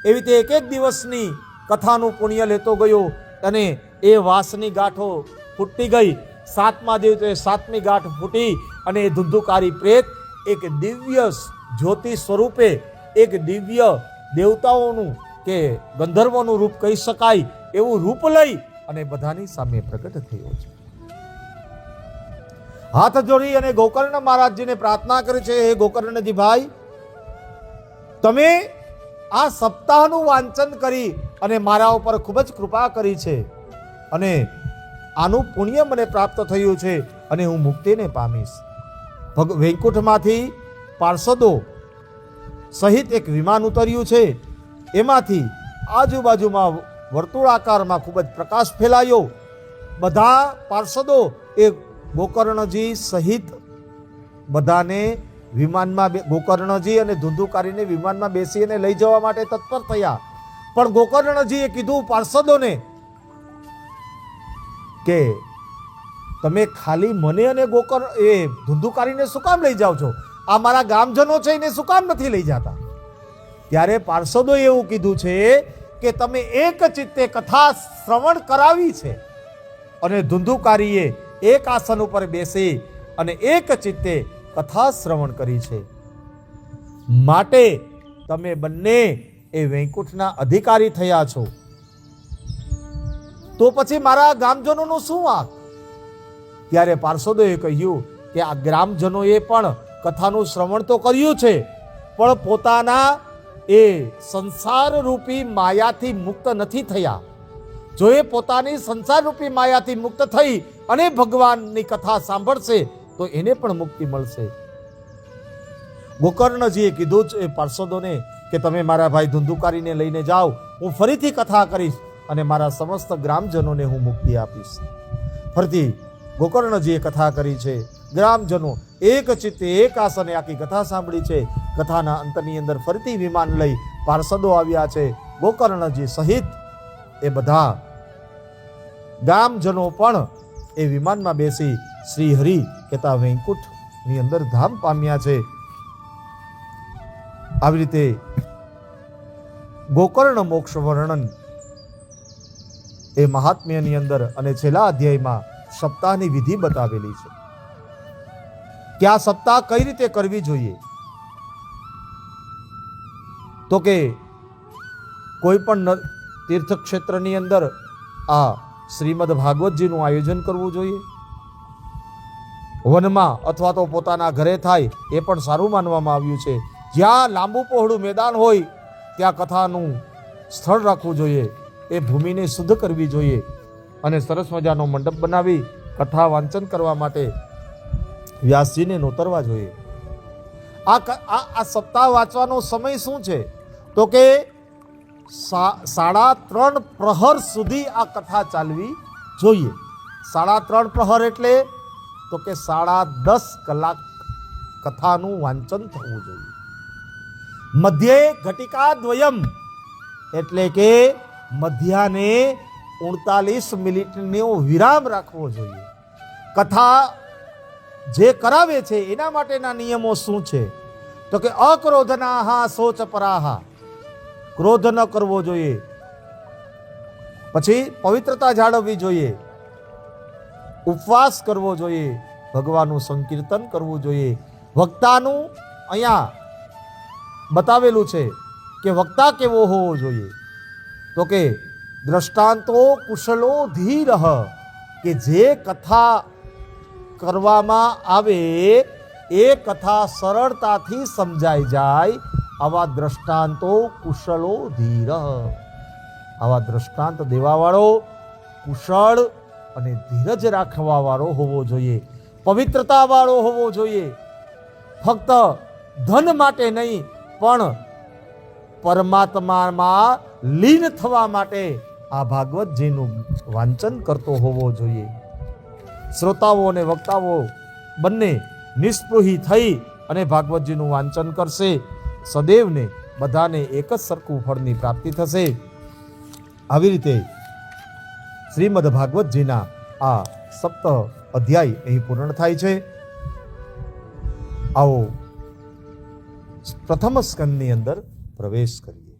એવી રીતે એક એક દિવસની કથાનું પુણ્ય લેતો ગયો અને એ વાસની ગાંઠો ફૂટી ગઈ. 7મા દિવસે 7મી ગાંઠ ફૂટી અને એ ધુંધુકારી પ્રેત એક દિવ્ય જ્યોતિ સ્વરૂપે, એક દિવ્ય દેવતાઓનું કે ગંધર્વોનું રૂપ કહી શકાય એવું રૂપ લઈ અને બધાની સામે પ્રગટ થયો છે. હાથ જોડી અને ગોકર્ણ મહારાજજીને પ્રાર્થના કરી છે, હે ગોકર્ણજી ભાઈ, તમે આ સપ્તાહનું વાંચન કરી અને મારા ઉપર ખૂબ જ કૃપા કરી છે અને આનું પુણ્ય મને પ્રાપ્ત થયું છે અને હું મુક્તિને પામીશ. વૈકુંઠમાંથી પાર્ષદો સહિત એક વિમાન ઉતર્યું છે. એમાંથી આજુબાજુમાં વર્તુળાકારમાં ખૂબ જ પ્રકાશ ફેલાયો. બધા પાર્ષદો એ ગોકર્ણજી સહિત બધાને વિમાનમાં ગોકર્ણજી અને ધુંધુકારીને વિમાનમાં બેસી અને લઈ જવા માટે તત્પર થયા. પણ ગોકર્ણજીએ કીધું પાર્ષદોને કે તમે ખાલી મને અને ધુંધુકારીને શું કામ લઈ જાઓ છો? આ મારા ગામજનો છે એને શું કામ નથી લઈ જતા? ત્યારે પાર્ષદોએ એવું કીધું છે કે તમે એક ચિત્તે કથા શ્રવણ કરાવી છે અને ધુંધુકારીએ એક આસન ઉપર બેસી અને એક ચિત્તે કથા શ્રવણ કરી છે, માટે તમે બંને એ વૈકુંઠના અધિકારી થયા છો. તો પછી મારા ગામજનોનું શું વાંક? ત્યારે પાર્ષદોએ કહ્યું કે આ ગ્રામજનોએ પણ કથાનું શ્રવણ તો કર્યું છે, પણ પોતાના એ સંસાર રૂપી માયાથી મુક્ત નથી થયા. જો એ પોતાની સંસાર રૂપી માયાથી મુક્ત થઈ અને ભગવાનની કથા સાંભળશે તો એને પણ મુક્તિ મળશે. ગોકર્ણજીએ કીધું છે પાર્ષદોને કે તમે મારા ભાઈ ધુંધુકારીને લઈને જાઓ, હું ફરીથી કથા કરીશ અને મારા સમસ્ત ગ્રામજનોને હું મુક્તિ આપીશ. ફરીથી ગોકર્ણજીએ કથા કરી છે. ગ્રામજનો એક ચિત્તે એક આસને આખી કથા સાંભળી છે. કથાના અંતની અંદર ફરીથી વિમાન લઈ પાર્ષદો આવ્યા છે. ગોકર્ણજી સહિત એ બધા ગામજનો પણ એ વિમાનમાં બેસી શ્રી હરિ કહેતા વૈકુંઠની અંદર ધામ પામ્યા છે. આવી રીતે ગોકર્ણ મોક્ષ વર્ણન એ મહાત્મ્યની અંદર અને છેલ્લા અધ્યાયમાં સપ્તાહની વિધિ બતાવેલી છે કે આ સપ્તાહ કઈ રીતે કરવી જોઈએ. તો કે કોઈ પણ તીર્થક્ષેત્રની અંદર આ શ્રીમદ ભાગવતજીનું આયોજન કરવું જોઈએ. વનમાં અથવા તો પોતાના ઘરે થાય એ પણ સારું માનવામાં આવ્યું છે. જ્યાં લાંબુ પહોળું મેદાન હોય ત્યાં કથાનું સ્થળ રાખવું જોઈએ. એ ભૂમિને શુદ્ધ કરવી જોઈએ અને સરસ મજાનો મંડપ બનાવી કથા વાંચન કરવા માટે વ્યાસજીને નોતરવા જોઈએ. આ સપ્તાહ વાંચવાનો સમય શું છે? તો કે 3.5 પ્રહર સુધી આ કથા ચાલવી જોઈએ. 3.5 પ્રહર એટલે તો કે 10.5 કલાક કથાનું વાંચન થવું જોઈએ. મધ્યે ઘટિકા દ્વયમ એટલે કે મધ્યાને 39 મિનિટનો વિરામ રાખવો જોઈએ. કથા જે કરાવે છે એના માટેના નિયમો શું છે? તો કે અક્રોધનાહા શોચ પરાહા, ક્રોધ ન કરવો જોઈએ. પછી પવિત્રતા જાળવવી જોઈએ, ઉપવાસ કરવો જોઈએ, ભગવાનનું સંકીર્તન કરવું જોઈએ. વક્તાનું અહીંયા બતાવેલું છે કે વક્તા કેવો હોવો જોઈએ, તો કે દ્રષ્ટાંતો કુશલો ધીર, કે જે કથા કરવામાં આવે એ કથા સરળતાથી સમજાઈ જાય, આવા દ્રષ્ટાંતો કુશલો ધીર, આવા દ્રષ્ટાંત દેવાવાળો કુશળ અને ધીરજ રાખવાવાળો હોવો જોઈએ, પવિત્રતાવાળો હોવો જોઈએ. ફક્ત ધન માટે નહીં પણ પરમાત્મામાં લીન થવા માટે આ ભાગવતજીનું વાંચન કરતો હોવો જોઈએ. શ્રોતાઓ અને વક્તાઓ બંને નિસ્પૃહી થઈ અને ભાગવતજીનું વાંચન કરશે, સદૈવને બધાને એક જ સરખું ફળની પ્રાપ્તિ થશે. આવી રીતે શ્રીમદ ભાગવતજીના આ 7 અધ્યાય અહીં પૂર્ણ થાય છે. આવો પ્રથમ સ્કંદની અંદર પ્રવેશ કરીએ.